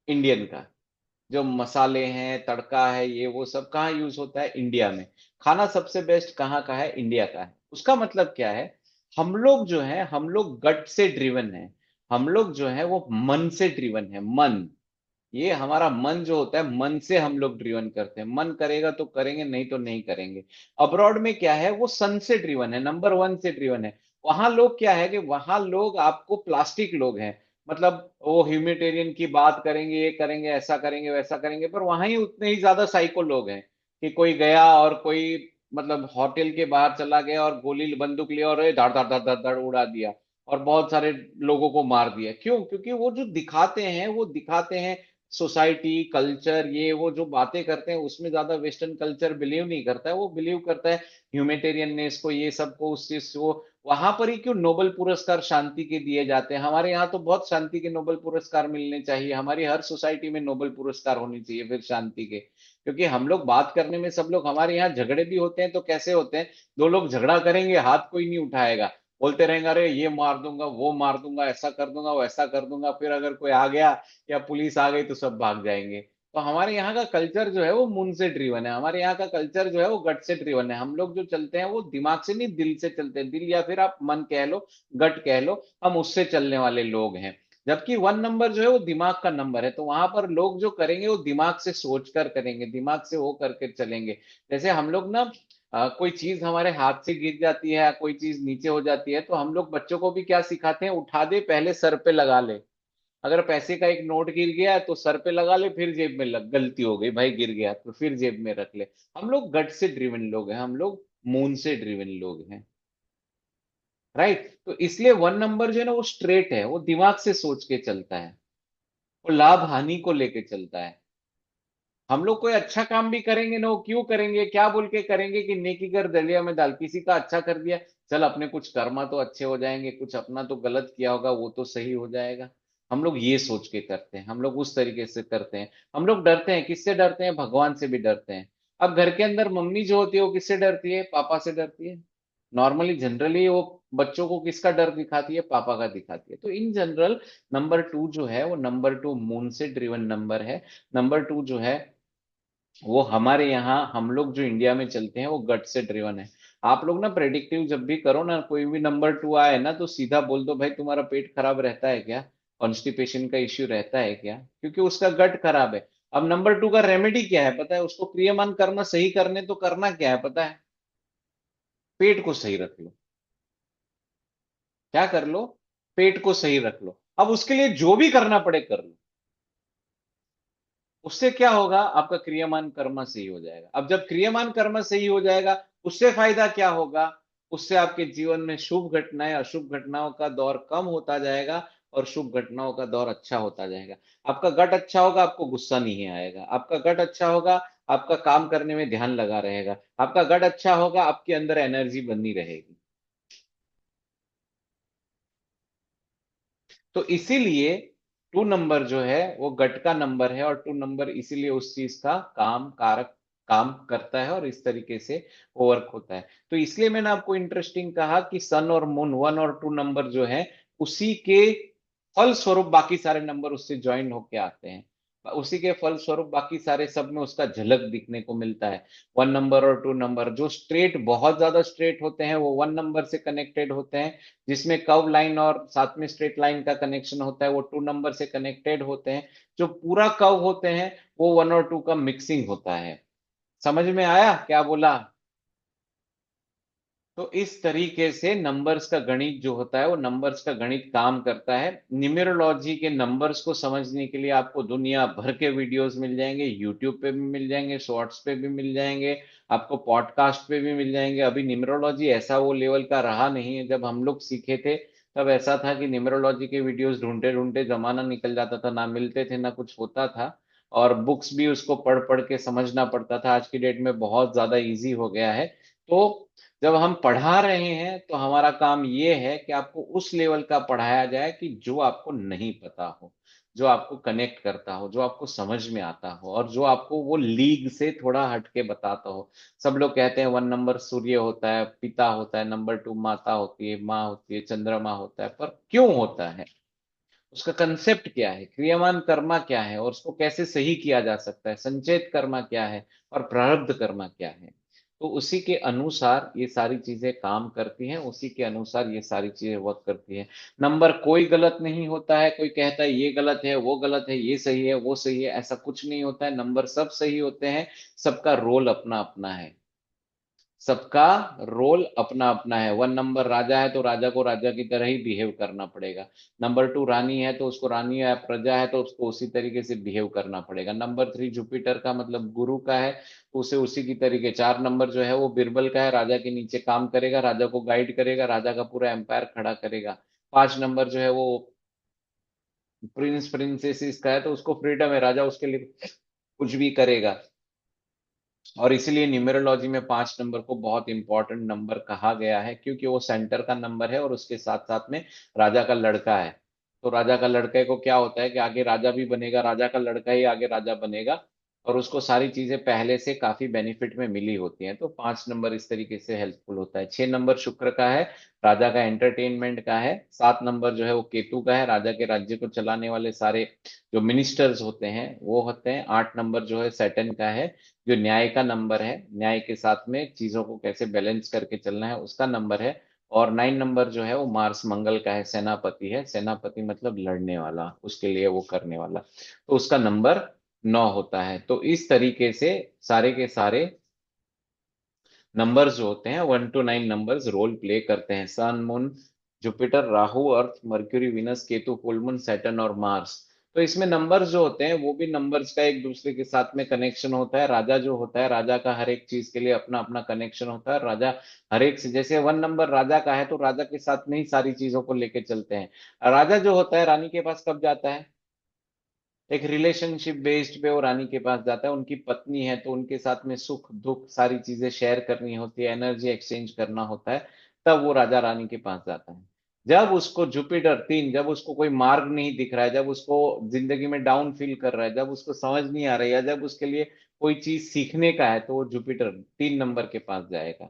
इंडियन का। जो मसाले हैं, तड़का है, ये वो सब कहाँ यूज होता है? इंडिया में। खाना सबसे बेस्ट कहाँ का है? इंडिया का है। उसका मतलब क्या है? हम लोग जो है, हम लोग गट से ड्रिवन है। हम लोग जो है वो मन से ड्रिवन है, मन। ये हमारा मन जो होता है, मन से हम लोग ड्रिवन करते हैं। मन करेगा तो करेंगे, नहीं तो नहीं करेंगे। अब्रॉड में क्या है, वो सन से ड्रिवन है, नंबर वन से ड्रिवन है। वहां लोग क्या है कि वहां लोग आपको प्लास्टिक लोग हैं, मतलब वो ह्यूमैनिटेरियन की बात करेंगे, ये करेंगे, ऐसा करेंगे, वैसा करेंगे, पर वहां ही उतने ही ज्यादा साइको लोग हैं कि कोई गया और कोई मतलब होटल के बाहर चला गया और गोली बंदूक लिया और धड़ धड़ धड़ धड़ धड़ उड़ा दिया और बहुत सारे लोगों को मार दिया। क्यों? क्योंकि वो जो दिखाते हैं, वो दिखाते हैं सोसाइटी कल्चर, ये वो जो बातें करते हैं उसमें ज्यादा वेस्टर्न कल्चर बिलीव नहीं करता है। वो बिलीव करता है ह्यूमैनिटेरियननेस को, ये सब को, उस चीज को। वहां पर ही क्यों नोबेल पुरस्कार शांति के दिए जाते हैं? हमारे यहाँ तो बहुत शांति के नोबेल पुरस्कार मिलने चाहिए, हमारी हर सोसाइटी में नोबेल पुरस्कार होनी चाहिए फिर शांति के। क्योंकि हम लोग बात करने में सब लोग, हमारे यहाँ झगड़े भी होते हैं तो कैसे होते हैं, दो लोग झगड़ा करेंगे, हाथ कोई नहीं उठाएगा, बोलते रहेंगे अरे ये मार दूंगा, वो मार दूंगा, ऐसा कर दूंगा, वैसा कर दूंगा। फिर अगर कोई आ गया या पुलिस आ गई तो सब भाग जाएंगे। तो हमारे यहाँ का कल्चर जो है वो मून से ड्रिवन है, हमारे यहाँ का कल्चर जो है वो गट से ड्रिवन है। हम लोग जो चलते हैं वो दिमाग से नहीं, दिल से चलते हैं। दिल या फिर आप मन कह लो, गट कह लो, हम उससे चलने वाले लोग हैं। जबकि वन नंबर जो है वो दिमाग का नंबर है, तो वहां पर लोग जो करेंगे वो दिमाग से सोच कर करेंगे, दिमाग से वो करके चलेंगे। जैसे हम लोग ना कोई चीज हमारे हाथ से गिर जाती है या कोई चीज नीचे हो जाती है, तो हम लोग बच्चों को भी क्या सिखाते हैं, उठा दे पहले सर पे लगा ले। अगर पैसे का एक नोट गिर गया है तो सर पे लगा ले, फिर जेब में लग, गलती हो गई भाई गिर गया तो फिर जेब में रख ले। हम लोग गट से ड्रिवन लोग हैं, हम लोग मून से ड्रिवन लोग हैं। राइट? तो इसलिए वन नंबर जो है ना वो स्ट्रेट है, वो दिमाग से सोच के चलता है, वो लाभ हानि को लेके चलता है। हम लोग कोई अच्छा काम भी करेंगे ना, वो क्यों करेंगे, क्या बोल के करेंगे कि नेकी कर दलिया में डाल, किसी का अच्छा कर दिया, चल अपने कुछ कर्मा तो अच्छे हो जाएंगे, कुछ अपना तो गलत किया होगा वो तो सही हो जाएगा। हम लोग ये सोच के करते हैं, हम लोग उस तरीके से करते हैं। हम लोग डरते हैं, किससे डरते हैं, भगवान से भी डरते हैं। अब घर के अंदर मम्मी जो होती है वो किससे डरती है, पापा से डरती है। नॉर्मली जनरली वो बच्चों को किसका डर दिखाती है, पापा का दिखाती है। तो इन जनरल नंबर टू जो है वो नंबर टू मून से ड्रिवन नंबर है। नंबर टू जो है वो हमारे यहाँ, हम लोग जो इंडिया में चलते हैं वो गट से ड्रिवन है। आप लोग ना प्रेडिक्टिव जब भी करो ना, कोई भी नंबर टू आए ना तो सीधा बोल दो भाई तुम्हारा पेट खराब रहता है क्या, कॉन्स्टिपेशन का इश्यू रहता है क्या, क्योंकि उसका गट खराब है। अब नंबर टू का रेमेडी क्या है पता है, उसको क्रियामान कर्म सही करने तो करना क्या है पता है, पेट को सही रख लो। क्या कर लो? पेट को सही रख लो। अब उसके लिए जो भी करना पड़े कर लो। उससे क्या होगा, आपका क्रियामान कर्म सही हो जाएगा। अब जब क्रियामान कर्म सही हो जाएगा, उससे फायदा क्या होगा, उससे आपके जीवन में शुभ घटनाएं अशुभ घटनाओं का दौर कम होता जाएगा और शुभ घटनाओं का दौर अच्छा होता जाएगा। आपका गट अच्छा होगा, आपको गुस्सा नहीं आएगा। आपका गट अच्छा होगा, आपका काम करने में ध्यान लगा रहेगा। आपका गट अच्छा होगा, आपके अंदर एनर्जी बनी रहेगी। तो इसीलिए टू नंबर जो है वो गट का नंबर है, और टू नंबर इसीलिए उस चीज का काम कारक काम करता है और इस तरीके से वर्क होता है। तो इसलिए मैंने आपको इंटरेस्टिंग कहा कि सन और मून वन और टू नंबर जो है उसी के फल स्वरूप बाकी सारे नंबर उससे ज्वाइन होके आते हैं। उसी के फल स्वरूप बाकी सारे सब में उसका झलक दिखने को मिलता है। वन नंबर और टू नंबर जो स्ट्रेट, बहुत ज्यादा स्ट्रेट होते हैं वो वन नंबर से कनेक्टेड होते हैं। जिसमें कर्व लाइन और साथ में स्ट्रेट लाइन का कनेक्शन होता है वो टू नंबर से कनेक्टेड होते हैं। जो पूरा कर्व होते हैं वो वन और टू का मिक्सिंग होता है। समझ में आया क्या बोला? तो इस तरीके से नंबर्स का गणित जो होता है वो नंबर्स का गणित काम करता है। न्यूमेरोलॉजी के नंबर्स को समझने के लिए आपको दुनिया भर के वीडियोस मिल जाएंगे, यूट्यूब पे भी मिल जाएंगे, शॉर्ट्स पे भी मिल जाएंगे, आपको पॉडकास्ट पे भी मिल जाएंगे। अभी न्यूमेरोलॉजी ऐसा वो लेवल का रहा नहीं है, जब हम लोग सीखे थे तब ऐसा था कि न्यूमेरोलॉजी के वीडियोस ढूंढते ढूंढते जमाना निकल जाता था, ना मिलते थे ना कुछ होता था। और बुक्स भी उसको पढ़ पढ़ के समझना पड़ता था। आज की डेट में बहुत ज्यादा इजी हो गया है। तो जब हम पढ़ा रहे हैं तो हमारा काम ये है कि आपको उस लेवल का पढ़ाया जाए कि जो आपको नहीं पता हो, जो आपको कनेक्ट करता हो, जो आपको समझ में आता हो, और जो आपको वो लीग से थोड़ा हटके बताता हो। सब लोग कहते हैं वन नंबर सूर्य होता है, पिता होता है, नंबर टू माता होती है, माँ होती है, चंद्रमा होता है, पर क्यों होता है, उसका कंसेप्ट क्या है, क्रियामान कर्मा क्या है, और उसको कैसे सही किया जा सकता है, संचेत कर्मा क्या है और प्रारब्ध कर्मा क्या है। तो उसी के अनुसार ये सारी चीजें काम करती हैं, उसी के अनुसार ये सारी चीजें वर्क करती हैं। नंबर कोई गलत नहीं होता है, कोई कहता है ये गलत है वो गलत है, ये सही है वो सही है, ऐसा कुछ नहीं होता है। नंबर सब सही होते हैं। सबका रोल अपना अपना है। सबका रोल अपना अपना है। 1 नंबर राजा है तो राजा को राजा की तरह ही बिहेव करना पड़ेगा। नंबर 2 रानी है तो उसको रानी या प्रजा है तो उसको उसी तरीके से बिहेव करना पड़ेगा। नंबर 3 जुपिटर का मतलब गुरु का है तो उसे उसी की तरीके। 4 नंबर जो है वो बिरबल का है, राजा के नीचे काम करेगा, राजा को गाइड करेगा, राजा का पूरा एम्पायर खड़ा करेगा। 5 नंबर जो है वो प्रिंस प्रिंसेस का है तो उसको फ्रीडम है, राजा उसके लिए कुछ भी करेगा। और इसीलिए न्यूमेरोलॉजी में 5 नंबर को बहुत इंपॉर्टेंट नंबर कहा गया है, क्योंकि वो सेंटर का नंबर है और उसके साथ साथ में राजा का लड़का है। तो राजा का लड़के को क्या होता है कि आगे राजा भी बनेगा, राजा का लड़का ही आगे राजा बनेगा, और उसको सारी चीजें पहले से काफी बेनिफिट में मिली होती हैं। तो 5 नंबर इस तरीके से हेल्पफुल होता है। 6 नंबर शुक्र का है, राजा का एंटरटेनमेंट का है। 7 नंबर जो है वो केतु का है, राजा के राज्य को चलाने वाले सारे जो मिनिस्टर्स होते हैं वो होते हैं। 8 नंबर जो है सैटर्न का है, जो न्याय का नंबर है, न्याय के साथ में चीजों को कैसे बैलेंस करके चलना है उसका नंबर है। और 9 नंबर जो है वो मार्स मंगल का है, सेनापति है। सेनापति मतलब लड़ने वाला, उसके लिए वो करने वाला, तो उसका नंबर 9 होता है। तो इस तरीके से सारे के सारे नंबर्स जो होते हैं 1 to 9 नंबर्स रोल प्ले करते हैं। Sun, moon, Jupiter, Rahu, earth, Mercury, Venus, Ketu, full moon, Saturn और मार्स। तो इसमें नंबर्स जो होते हैं वो भी नंबर्स का एक दूसरे के साथ में कनेक्शन होता है। राजा जो होता है, राजा का हर एक चीज के लिए अपना अपना कनेक्शन होता है। राजा हर एक से, जैसे 1 नंबर राजा का है तो राजा के साथ में ही सारी चीजों को लेके चलते हैं। राजा जो होता है रानी के पास कब जाता है? एक रिलेशनशिप बेस्ड पे वो रानी के पास जाता है, उनकी पत्नी है तो उनके साथ में सुख दुख सारी चीजें शेयर करनी होती है, एनर्जी एक्सचेंज करना होता है, तब वो राजा रानी के पास जाता है। जब उसको जुपिटर 3, जब उसको कोई मार्ग नहीं दिख रहा है, जब उसको जिंदगी में डाउन फील कर रहा है, जब उसको समझ नहीं आ रही है, जब उसके लिए कोई चीज सीखने का है, तो वो जुपिटर 3 नंबर के पास जाएगा।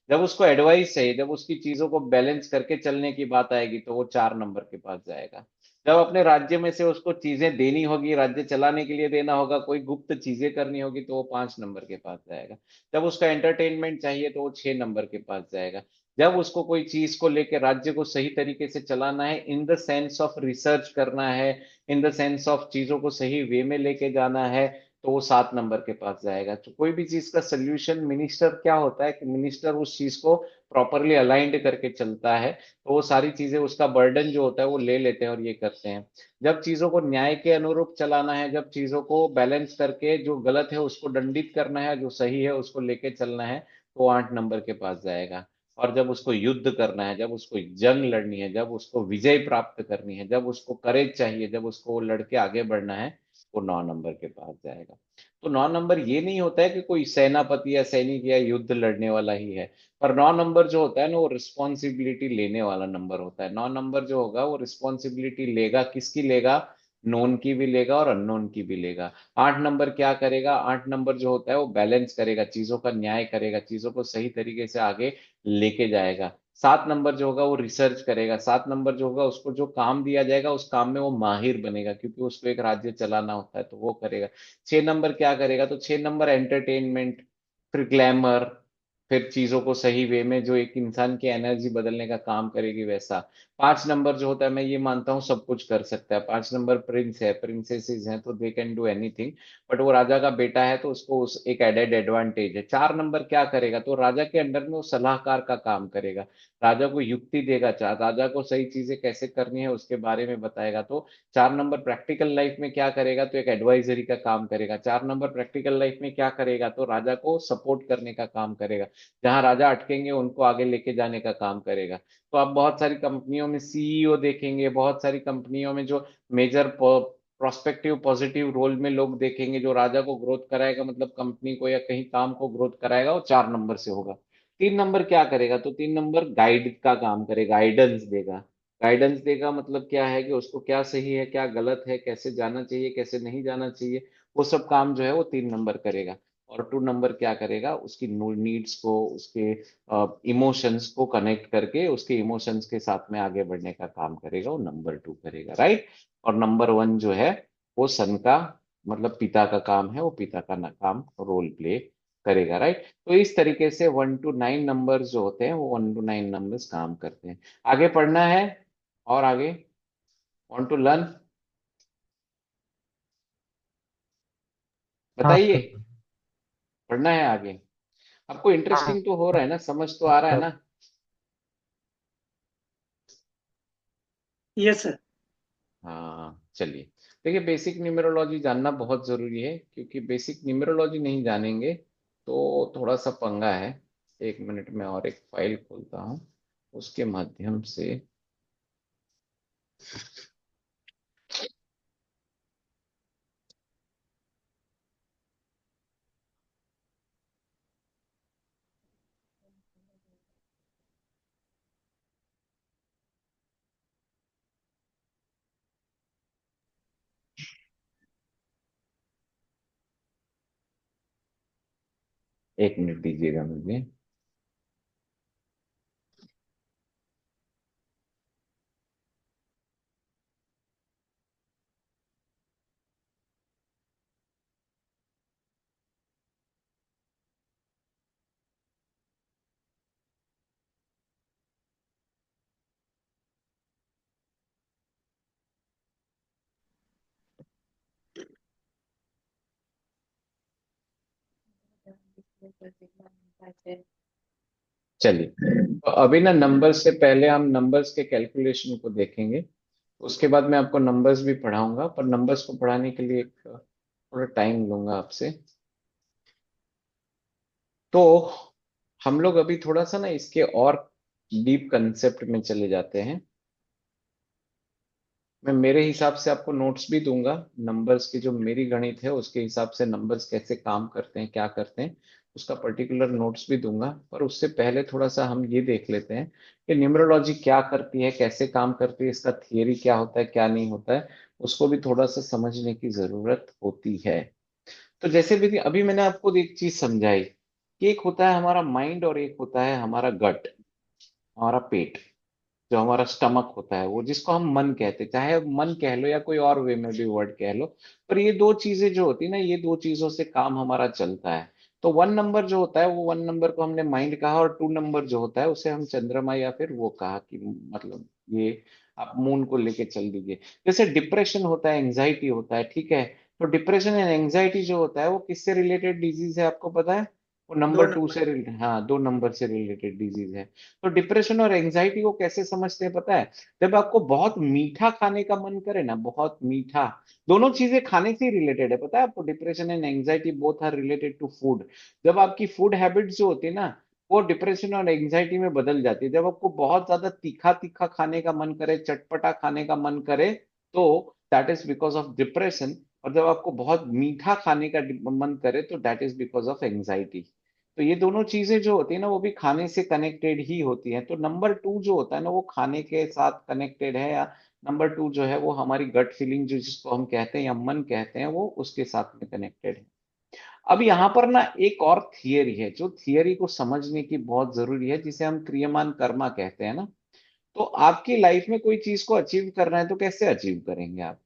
जब उसको एडवाइस चाहिए, जब उसकी चीजों को बैलेंस करके चलने की बात आएगी, तो वो 4 नंबर के पास जाएगा। जब अपने राज्य में से उसको चीजें देनी होगी, राज्य चलाने के लिए देना होगा, कोई गुप्त चीजें करनी होगी, तो वो 5 नंबर के पास जाएगा। जब उसका एंटरटेनमेंट चाहिए तो वो 6 नंबर के पास जाएगा। जब उसको कोई चीज को लेकर राज्य को सही तरीके से चलाना है, in the sense of research करना है, इन द सेंस ऑफ चीजों को सही वे में लेके जाना है, तो वो 7 नंबर के पास जाएगा। तो कोई भी चीज का सोल्यूशन, मिनिस्टर क्या होता है कि मिनिस्टर उस चीज को प्रॉपरली अलाइंड करके चलता है, तो वो सारी चीजें उसका बर्डन जो होता है वो ले लेते हैं और ये करते हैं। जब चीजों को न्याय के अनुरूप चलाना है, जब चीजों को बैलेंस करके जो गलत है उसको दंडित करना है, जो सही है उसको लेके चलना है, तो 8 नंबर के पास जाएगा। और जब उसको युद्ध करना है, जब उसको जंग लड़नी है, जब उसको विजय प्राप्त करनी है, जब उसको करेज चाहिए, जब उसको लड़के आगे बढ़ना है, वो 9 नंबर के पास जाएगा। तो 9 नंबर ये नहीं होता है कि कोई सेनापति या सैनिक या युद्ध लड़ने वाला ही है, पर 9 नंबर जो होता है ना वो रिस्पॉन्सिबिलिटी लेने वाला नंबर होता है। 9 नंबर जो होगा वो रिस्पॉन्सिबिलिटी लेगा, किसकी लेगा? नोन की भी लेगा और अननोन की भी लेगा। 8 नंबर क्या करेगा? 8 नंबर जो होता है वो बैलेंस करेगा, चीजों का न्याय करेगा, चीजों को सही तरीके से आगे लेके जाएगा। 7 नंबर जो होगा वो रिसर्च करेगा। 7 नंबर जो होगा उसको जो काम दिया जाएगा उस काम में वो माहिर बनेगा, क्योंकि उसको एक राज्य चलाना होता है तो वो करेगा। 6 नंबर क्या करेगा? तो 6 नंबर एंटरटेनमेंट, फिर ग्लैमर, फिर चीजों को सही वे में जो एक इंसान की एनर्जी बदलने का काम करेगी वैसा। 5 नंबर जो होता है, मैं ये मानता हूँ सब कुछ कर सकता है। 5 नंबर प्रिंस है, प्रिंसेसेस हैं तो they can do anything, but वो राजा का बेटा है तो उसको उस एक एडेड एडवांटेज है। 4 नंबर क्या करेगा? तो राजा के अंडर में वो सलाहकार का काम करेगा, राजा को युक्ति देगा, राजा को सही चीजें कैसे करनी है उसके बारे में बताएगा। तो 4 नंबर प्रैक्टिकल लाइफ में क्या करेगा? तो एक एडवाइजरी का काम करेगा। 4 नंबर प्रैक्टिकल लाइफ में क्या करेगा? तो राजा को सपोर्ट करने का काम करेगा, जहां राजा अटकेंगे उनको आगे लेके जाने का काम करेगा। तो आप बहुत सारी कंपनियों में सीईओ देखेंगे, बहुत सारी कंपनियों में जो मेजर प्रोस्पेक्टिव पॉजिटिव रोल में लोग देखेंगे, जो राजा को ग्रोथ कराएगा, मतलब कंपनी को या कहीं काम को ग्रोथ कराएगा, वो 4 नंबर से होगा। 3 नंबर क्या करेगा? तो 3 नंबर गाइड का काम करेगा, गाइडेंस देगा। गाइडेंस देगा मतलब क्या है कि उसको क्या सही है क्या गलत है, कैसे जाना चाहिए कैसे नहीं जाना चाहिए, वो सब काम जो है वो 3 नंबर करेगा। और 2 नंबर क्या करेगा? उसकी नीड्स को, उसके इमोशंस को कनेक्ट करके उसके इमोशंस के साथ में आगे बढ़ने का काम करेगा, वो नंबर 2 करेगा, राइट। और नंबर 1 जो है वो सन का मतलब पिता का काम है, वो पिता का ना काम रोल प्ले करेगा, राइट। तो इस तरीके से 1 to 9 नंबर्स जो होते हैं वो 1 to 9 नंबर्स काम करते हैं। आगे पढ़ना है, और आगे वांट टू लर्न, हाँ बताइए। सर। पढ़ना है आगे। आपको हाँ इंटरेस्टिंग तो हो रहा है ना, समझ तो आ रहा है सर। ना। Yes sir. हाँ चलिए। देखिए, बेसिक न्यूमेरोलॉजी जानना बहुत जरूरी है, क्योंकि बेसिक न्यूमेरोलॉजी नहीं जानेंगे तो थोड़ा सा पंगा है। 1 मिनट में और एक फाइल खोलता हूँ, उसके माध्यम से। एक मिनट दीजिएगा मुझे। चलिए, तो अभी ना नंबर से पहले हम नंबर्स के कैलकुलेशन को देखेंगे। उसके बाद मैं आपको नंबर्स भी पढ़ाऊंगा, पर नंबर्स को पढ़ाने के लिए एक थोड़ा टाइम लूंगा आपसे। तो हम लोग अभी थोड़ा सा ना इसके और डीप कंसेप्ट में चले जाते हैं। मैं मेरे हिसाब से आपको नोट्स भी दूंगा। नंबर्स की जो मेरी गणित है उसके हिसाब से नंबर्स कैसे काम करते हैं, क्या करते हैं, उसका पर्टिकुलर नोट्स भी दूंगा। पर उससे पहले थोड़ा सा हम ये देख लेते हैं कि न्यूमरोलॉजी क्या करती है, कैसे काम करती है, इसका थियरी क्या होता है, क्या नहीं होता है, उसको भी थोड़ा सा समझने की जरूरत होती है। तो जैसे भी अभी मैंने आपको एक चीज समझाई कि एक होता है हमारा माइंड और एक होता है हमारा गट, हमारा पेट, जो हमारा स्टमक होता है, वो जिसको हम मन कहते हैं, चाहे अब मन कह लो या कोई और वे में भी वर्ड कह लो। पर ये दो चीजें जो होती है ना, ये दो चीजों से काम हमारा चलता है। तो 1 नंबर जो होता है, वो 1 नंबर को हमने माइंड कहा, और 2 नंबर जो होता है उसे हम चंद्रमा या फिर वो कहा कि मतलब ये आप मून को लेके चल दीजिए। जैसे डिप्रेशन होता है, एंजाइटी होता है, ठीक है। तो डिप्रेशन एंड एंजाइटी जो होता है वो किससे रिलेटेड डिजीज है, आपको पता है? वो दो नंबर 2 नंबर। से हाँ, 2 नंबर से रिलेटेड डिजीज है। तो डिप्रेशन और एंजाइटी को कैसे समझते हैं पता है? जब आपको बहुत मीठा खाने का मन करे ना, बहुत मीठा, दोनों चीजें खाने से ही रिलेटेड है, पता है आपको? Depression and anxiety both are related to food. जब आपकी फूड हैबिट्स जो होती है ना, वो डिप्रेशन और एंजाइटी में बदल जाती है। जब आपको बहुत ज्यादा तीखा तीखा खाने का मन करे, चटपटा खाने का मन करे, तो that is because of depression. और जब आपको बहुत मीठा खाने का मन करे, तो that is because of anxiety. तो ये दोनों चीजें जो होती है ना, वो भी खाने से कनेक्टेड ही होती हैं। तो नंबर 2 जो होता है ना, वो खाने के साथ कनेक्टेड है, या नंबर 2 जो है वो हमारी गट फीलिंग जो जिसको हम कहते हैं या मन कहते हैं, वो उसके साथ में कनेक्टेड है। अब यहाँ पर ना एक और थियरी है, जो थियरी को समझने की बहुत जरूरी है, जिसे हम क्रियमान कर्मा कहते हैं ना। तो आपकी लाइफ में कोई चीज को अचीव करना है तो कैसे अचीव करेंगे आप?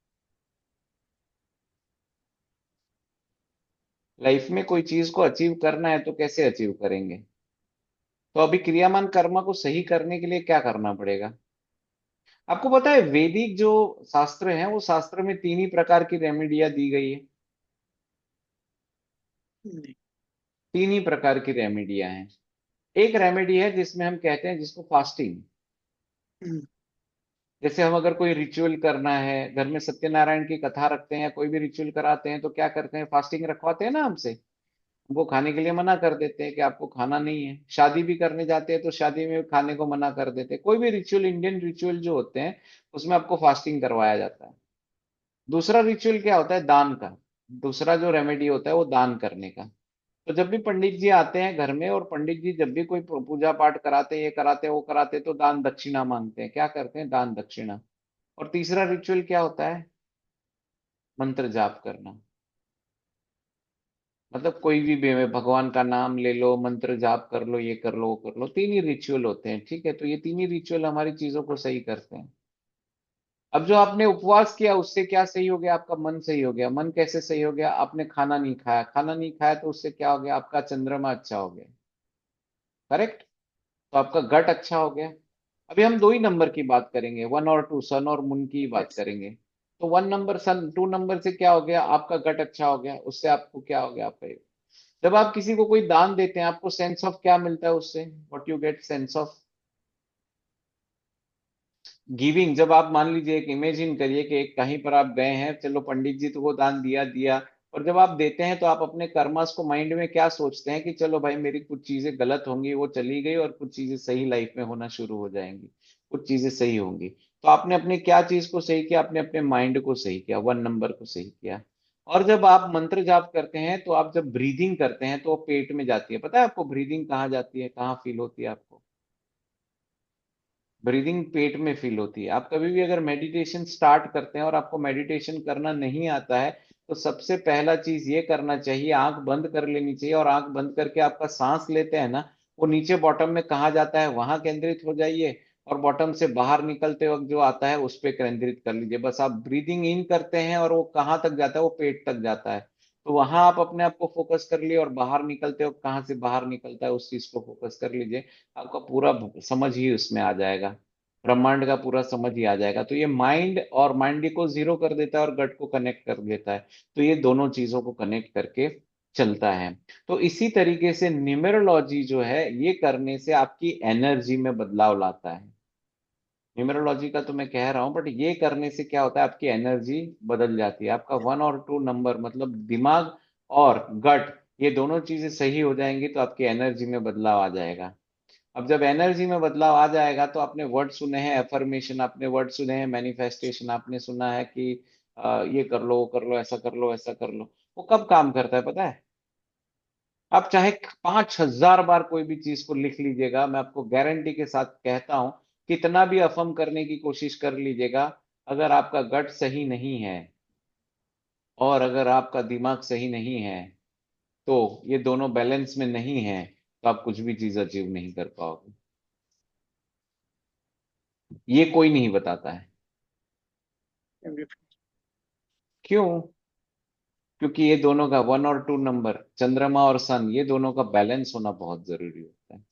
लाइफ में कोई चीज को अचीव करना है तो कैसे अचीव करेंगे? तो अभी क्रियामान कर्मा को सही करने के लिए क्या करना पड़ेगा? आपको पता है वैदिक जो शास्त्र हैं, वो शास्त्र में 3 ही प्रकार की रेमेडियां दी गई है। नहीं। 3 ही प्रकार की रेमेडियां हैं। एक रेमेडी है जिसमें हम कहते हैं जिसको फास्टिंग। हम्म, जैसे हम अगर कोई रिचुअल करना है, घर में सत्यनारायण की कथा रखते हैं या कोई भी रिचुअल कराते हैं, तो क्या करते हैं? फास्टिंग रखवाते हैं ना हमसे। हमको खाने के लिए मना कर देते हैं कि आपको खाना नहीं है। शादी भी करने जाते हैं तो शादी में खाने को मना कर देते हैं। कोई भी रिचुअल, इंडियन रिचुअल जो होते हैं, उसमें आपको फास्टिंग करवाया जाता है। दूसरा रिचुअल क्या होता है? दान का। दूसरा जो रेमेडी होता है वो दान करने का। तो जब भी पंडित जी आते हैं घर में, और पंडित जी जब भी कोई पूजा पाठ कराते हैं, ये कराते हैं, वो कराते हैं, तो दान दक्षिणा मांगते हैं। क्या करते हैं? दान दक्षिणा। और तीसरा रिचुअल क्या होता है? मंत्र जाप करना। मतलब कोई भी भगवान का नाम ले लो, मंत्र जाप कर लो, ये कर लो, वो कर लो। 3 ही रिचुअल होते हैं, ठीक है। तो ये 3 ही रिचुअल हमारी चीजों को सही करते हैं। अब जो आपने उपवास किया उससे क्या सही हो गया? आपका मन सही हो गया। मन कैसे सही हो गया? आपने खाना नहीं खाया, खाना नहीं खाया तो उससे क्या हो गया? आपका चंद्रमा अच्छा हो गया। करेक्ट। तो आपका गट अच्छा हो गया। अभी हम दो ही नंबर की बात करेंगे, 1 और 2, सन और मून की ही बात यस। करेंगे। तो 1 नंबर सन, 2 नंबर से क्या हो गया? आपका गट अच्छा हो गया। उससे आपको क्या हो गया? आपका जब आप किसी को कोई दान देते हैं, आपको सेंस ऑफ क्या मिलता है उससे? What you get sense of giving. जब आप मान लीजिए, एक इमेजिन करिए कि एक कहीं पर आप गए हैं, चलो पंडित जी तो वो दान दिया दिया, और जब आप देते हैं तो आप अपने कर्मास को माइंड में क्या सोचते हैं कि चलो भाई मेरी कुछ चीजें गलत होंगी, वो चली गई, और कुछ चीजें सही लाइफ में होना शुरू हो जाएंगी, कुछ चीजें सही होंगी। तो आपने अपने क्या चीज को सही किया? आपने अपने माइंड को सही किया, 1 नंबर को सही किया। और जब आप मंत्र जाप करते हैं, तो आप जब ब्रीदिंग करते हैं तो वो पेट में जाती है। पता है आपको ब्रीदिंग कहाँ जाती है, कहाँ फील होती है आपको? ब्रीदिंग पेट में फील होती है। आप कभी भी अगर मेडिटेशन स्टार्ट करते हैं और आपको मेडिटेशन करना नहीं आता है, तो सबसे पहला चीज ये करना चाहिए, आंख बंद कर लेनी चाहिए, और आंख बंद करके आपका सांस लेते हैं ना, वो नीचे बॉटम में कहाँ जाता है वहां केंद्रित हो जाइए, और बॉटम से बाहर निकलते वक्त जो आता है उस पर केंद्रित कर लीजिए। बस आप ब्रीदिंग इन करते हैं और वो कहाँ तक जाता है? वो पेट तक जाता है। तो वहां आप अपने आप को फोकस कर लिए, और बाहर निकलते वक्त कहाँ से बाहर निकलता है उस चीज को फोकस कर लीजिए। आपका पूरा समझ ही उसमें आ जाएगा, ब्रह्मांड का पूरा समझ ही आ जाएगा। तो ये माइंड, और माइंड को जीरो कर देता है और गट को कनेक्ट कर देता है। तो ये दोनों चीजों को कनेक्ट करके चलता है। तो इसी तरीके से न्यूमेरोलॉजी जो है, ये करने से आपकी एनर्जी में बदलाव लाता है। न्यूमेरोलॉजी का तो मैं कह रहा हूं, बट ये करने से क्या होता है? आपकी एनर्जी बदल जाती है। आपका 1 और 2 नंबर, मतलब दिमाग और गट, ये दोनों चीजें सही हो जाएंगी तो आपकी एनर्जी में बदलाव आ जाएगा। अब जब एनर्जी में बदलाव आ जाएगा, तो आपने वर्ड सुने हैं एफर्मेशन, आपने वर्ड सुने हैं मैनिफेस्टेशन, आपने सुना है कि ये कर लो, वो कर लो, ऐसा कर लो, ऐसा कर लो। वो कब काम करता है पता है? आप चाहे 5,000 बार कोई भी चीज को लिख लीजिएगा, मैं आपको गारंटी के साथ कहता हूं, कितना भी अफर्म करने की कोशिश कर लीजिएगा, अगर आपका गट सही नहीं है और अगर आपका दिमाग सही नहीं है, तो ये दोनों बैलेंस में नहीं है, तो आप कुछ भी चीज अचीव नहीं कर पाओगे। ये कोई नहीं बताता है। क्यों? क्योंकि ये दोनों का 1 और 2 नंबर, चंद्रमा और सन, ये दोनों का बैलेंस होना बहुत जरूरी होता है।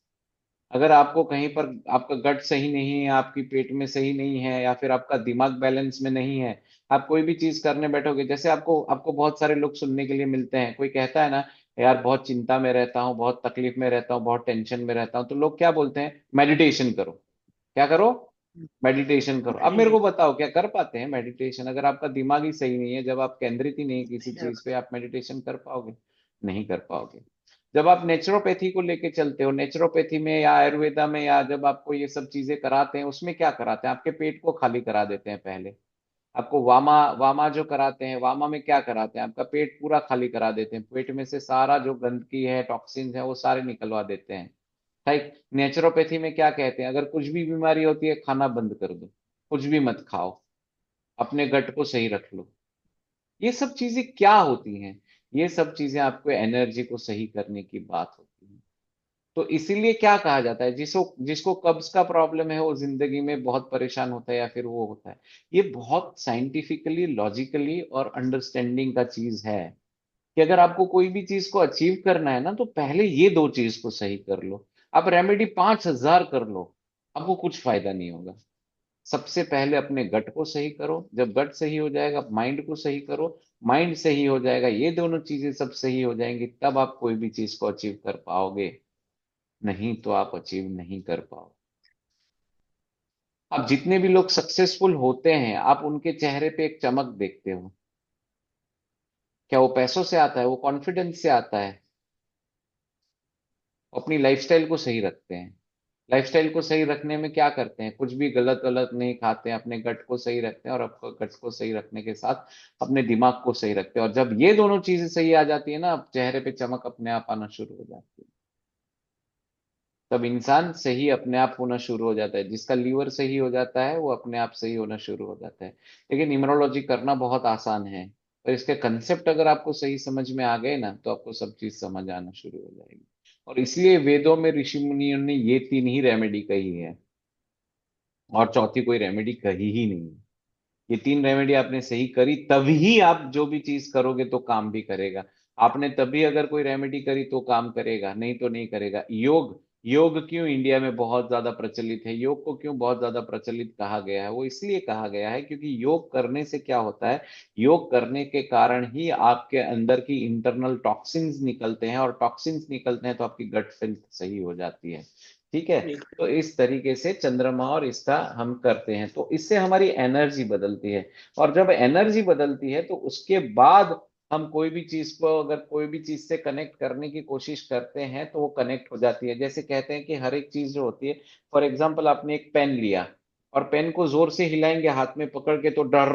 अगर आपको कहीं पर आपका गट सही नहीं है, आपकी पेट में सही नहीं है, या फिर आपका दिमाग बैलेंस में नहीं है, आप कोई भी चीज करने बैठोगे, जैसे आपको आपको बहुत सारे लोग सुनने के लिए मिलते हैं, कोई कहता है ना, यार बहुत चिंता में रहता हूँ, बहुत तकलीफ में रहता हूँ, बहुत टेंशन में रहता हूँ, तो लोग क्या बोलते हैं? मेडिटेशन करो। क्या करो? मेडिटेशन करो। अब मेरे को बताओ, क्या कर पाते हैं मेडिटेशन? अगर आपका दिमाग ही सही नहीं है, जब आप केंद्रित ही नहीं है किसी चीज पे, आप मेडिटेशन कर पाओगे? नहीं कर पाओगे। जब आप नेचुरोपैथी को लेके चलते हो, नेचुरोपैथी में या आयुर्वेदा में, या जब आपको ये सब चीजें कराते हैं, उसमें क्या कराते हैं? आपके पेट को खाली करा देते हैं पहले। आपको वामा वामा जो कराते हैं, वामा में क्या कराते हैं? आपका पेट पूरा खाली करा देते हैं, पेट में से सारा जो गंदगी है, टॉक्सिन्स है, वो सारे निकलवा देते हैं। लाइक नेचुरोपैथी में क्या कहते हैं? अगर कुछ भी बीमारी होती है, खाना बंद कर दो, कुछ भी मत खाओ, अपने गट को सही रख लो। ये सब चीजें क्या होती हैं? ये सब चीजें आपको एनर्जी को सही करने की बात होती है। तो इसीलिए क्या कहा जाता है, जिसको जिसको कब्ज का प्रॉब्लम है, वो जिंदगी में बहुत परेशान होता है, या फिर वो होता है। ये बहुत साइंटिफिकली, लॉजिकली और अंडरस्टैंडिंग का चीज है, कि अगर आपको कोई भी चीज को अचीव करना है ना, तो पहले ये दो चीज को सही कर लो। आप रेमेडी 5,000 कर लो, आपको कुछ फायदा नहीं होगा। सबसे पहले अपने गट को सही करो। जब गट सही हो जाएगा, माइंड को सही करो। माइंड सही हो जाएगा, ये दोनों चीजें सब सही हो जाएंगी, तब आप कोई भी चीज को अचीव कर पाओगे। नहीं तो आप अचीव नहीं कर पाओगे। अब जितने भी लोग सक्सेसफुल होते हैं, आप उनके चेहरे पे एक चमक देखते हो। क्या वो पैसों से आता है? वो कॉन्फिडेंस से आता है। वो अपनी लाइफस्टाइल को सही रखते हैं। लाइफस्टाइल को सही रखने में क्या करते हैं? कुछ भी गलत गलत नहीं खाते हैं, अपने गट को सही रखते हैं, और आपको गट को सही रखने के साथ अपने दिमाग को सही रखते हैं। और जब ये दोनों चीजें सही आ जाती है ना, अब चेहरे पे चमक अपने आप आना शुरू हो जाती है। तब इंसान सही अपने आप होना शुरू हो जाता है। जिसका लीवर सही हो जाता है, वो अपने आप सही होना शुरू हो जाता है। लेकिन न्यूमरोलॉजी करना बहुत आसान है, पर इसके कंसेप्ट अगर आपको सही समझ में आ गए ना, तो आपको सब चीज समझ आना शुरू हो जाएगी। और इसलिए वेदों में ऋषि मुनियों ने ये तीन ही रेमेडी कही है, और चौथी कोई रेमेडी कही ही नहीं है। ये 3 रेमेडी आपने सही करी तभी आप जो भी चीज करोगे तो काम भी करेगा। आपने तभी अगर कोई रेमेडी करी तो काम करेगा, नहीं तो नहीं करेगा। योग, योग क्यों इंडिया में बहुत ज्यादा प्रचलित है, योग को क्यों बहुत ज्यादा प्रचलित कहा गया है? वो इसलिए कहा गया है क्योंकि योग करने से क्या होता है, योग करने के कारण ही आपके अंदर की इंटरनल टॉक्सिन्स निकलते हैं, और टॉक्सिन्स निकलते हैं तो आपकी गट हेल्थ सही हो जाती है। ठीक है। जी। तो इस तरीके से चंद्रमा और इसका हम करते हैं, तो इससे हमारी एनर्जी बदलती है। और जब एनर्जी बदलती है तो उसके बाद हम कोई भी चीज को, अगर कोई भी चीज से कनेक्ट करने की कोशिश करते हैं तो वो कनेक्ट हो जाती है। जैसे कहते हैं कि हर एक चीज जो होती है, फॉर एग्जाम्पल आपने एक पेन लिया और पेन को जोर से हिलाएंगे हाथ में पकड़ के तो डर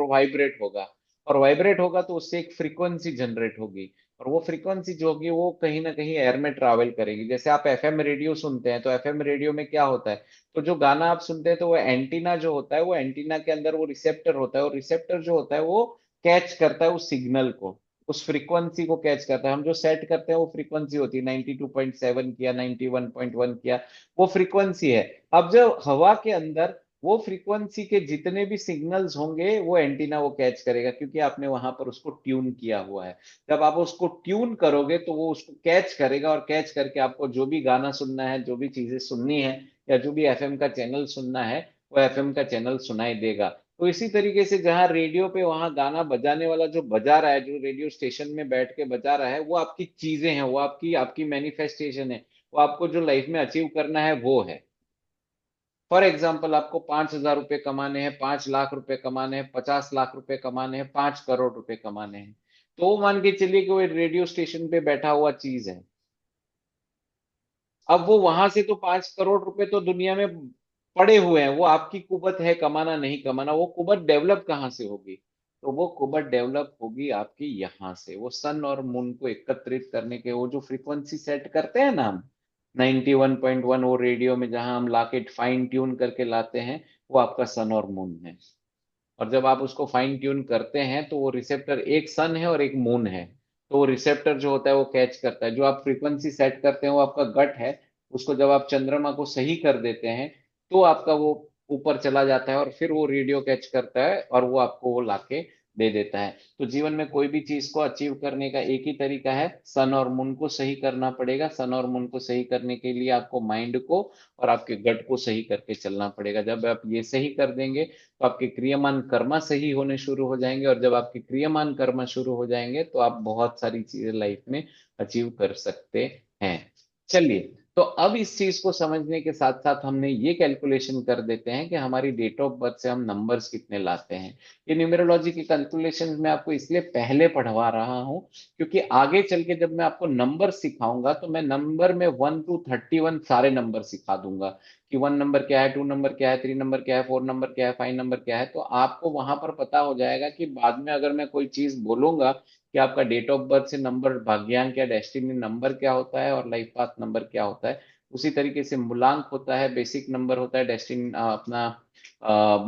वाइब्रेट होगा। और वाइब्रेट होगा तो उससे एक फ्रीक्वेंसी जनरेट होगी, और वो फ्रीक्वेंसी जो होगी वो कहीं ना कहीं एयर में ट्रैवल करेगी। जैसे आप एफएम रेडियो सुनते हैं तो एफएम रेडियो में क्या होता है, तो जो गाना आप सुनते हैं तो वो एंटीना जो होता है, वो एंटीना के अंदर वो रिसेप्टर होता है, और रिसेप्टर जो होता है वो कैच करता है उस सिग्नल को, उस फ्रीक्वेंसी को कैच करता है। हम जो सेट करते हैं वो फ्रीक्वेंसी होती है, 92.7 किया, 91.1 किया, वो फ्रीक्वेंसी है। अब जब हवा के अंदर वो फ्रीक्वेंसी के जितने भी सिग्नल्स होंगे वो एंटीना वो कैच करेगा, क्योंकि आपने वहां पर उसको ट्यून किया हुआ है। जब आप उसको ट्यून करोगे तो वो उसको कैच करेगा, और कैच करके आपको जो भी गाना सुनना है, जो भी चीजें सुननी है, या जो भी एफएम का चैनल सुनना है, वो एफएम का चैनल सुनाई देगा। तो इसी तरीके से जहां रेडियो पे वहां गाना बजाने वाला जो बजा रहा है, जो रेडियो स्टेशन में बैठ के बजा रहा है, वो आपकी चीजें हैं, वो आपकी आपकी मैनिफेस्टेशन है, वो आपको जो लाइफ में अचीव करना है वो है। फॉर एग्जाम्पल आपको 5,000 रुपये कमाने हैं, 5 लाख रुपए कमाने हैं, 50 लाख रुपए कमाने हैं, 5 करोड़ रुपए कमाने हैं, तो वो मान के चलिए कि वो रेडियो स्टेशन पे बैठा हुआ चीज है। अब वो वहां से तो 5 करोड़ रुपए तो दुनिया में पड़े हुए हैं, वो आपकी कुवत है कमाना नहीं कमाना, वो कुवत डेवलप कहाँ से होगी? तो वो कुवत डेवलप होगी आपकी यहाँ से, वो सन और मून को एकत्रित करने के वो जो फ्रीक्वेंसी सेट करते हैं ना हम, 91.1, वो रेडियो में जहां हम लाके फाइन ट्यून करके लाते हैं, वो आपका सन और मून है। और जब आप उसको फाइन ट्यून करते हैं तो वो रिसेप्टर, एक सन है और एक मून है, तो वो रिसेप्टर जो होता है वो कैच करता है। जो आप फ्रीक्वेंसी सेट करते हैं वो आपका गट है, उसको जब आप चंद्रमा को सही कर देते हैं तो आपका वो ऊपर चला जाता है, और फिर वो रेडियो कैच करता है और वो आपको वो लाके दे देता है। तो जीवन में कोई भी चीज को अचीव करने का एक ही तरीका है, सन और मून को सही करना पड़ेगा। सन और मून को सही करने के लिए आपको माइंड को और आपके गट को सही करके चलना पड़ेगा। जब आप ये सही कर देंगे तो आपके क्रियमान कर्मा सही होने शुरू हो जाएंगे, और जब आपके क्रियमान कर्मा शुरू हो जाएंगे तो आप बहुत सारी चीजें लाइफ में अचीव कर सकते हैं। चलिए, तो अब इस चीज को समझने के साथ साथ हमने ये कैलकुलेशन कर देते हैं कि हमारी डेट ऑफ बर्थ से हम नंबर्स कितने लाते हैं। ये न्यूमेरोलॉजी की कैलकुलेशन मैं आपको इसलिए पहले पढ़वा रहा हूँ क्योंकि आगे चल के जब मैं आपको नंबर सिखाऊंगा तो मैं नंबर में 1 to 31 सारे नंबर सिखा दूंगा, कि 1 नंबर क्या है, 2 नंबर क्या है, 3 नंबर क्या है, 4 नंबर क्या है, 5 नंबर क्या है। तो आपको वहां पर पता हो जाएगा कि बाद में अगर मैं कोई चीज बोलूंगा कि आपका डेट ऑफ बर्थ से नंबर भाग्यांक या डेस्टिनी नंबर क्या होता है और लाइफ पाथ नंबर क्या होता है, उसी तरीके से मूलांक होता है, बेसिक नंबर होता है, डेस्टिनी अपना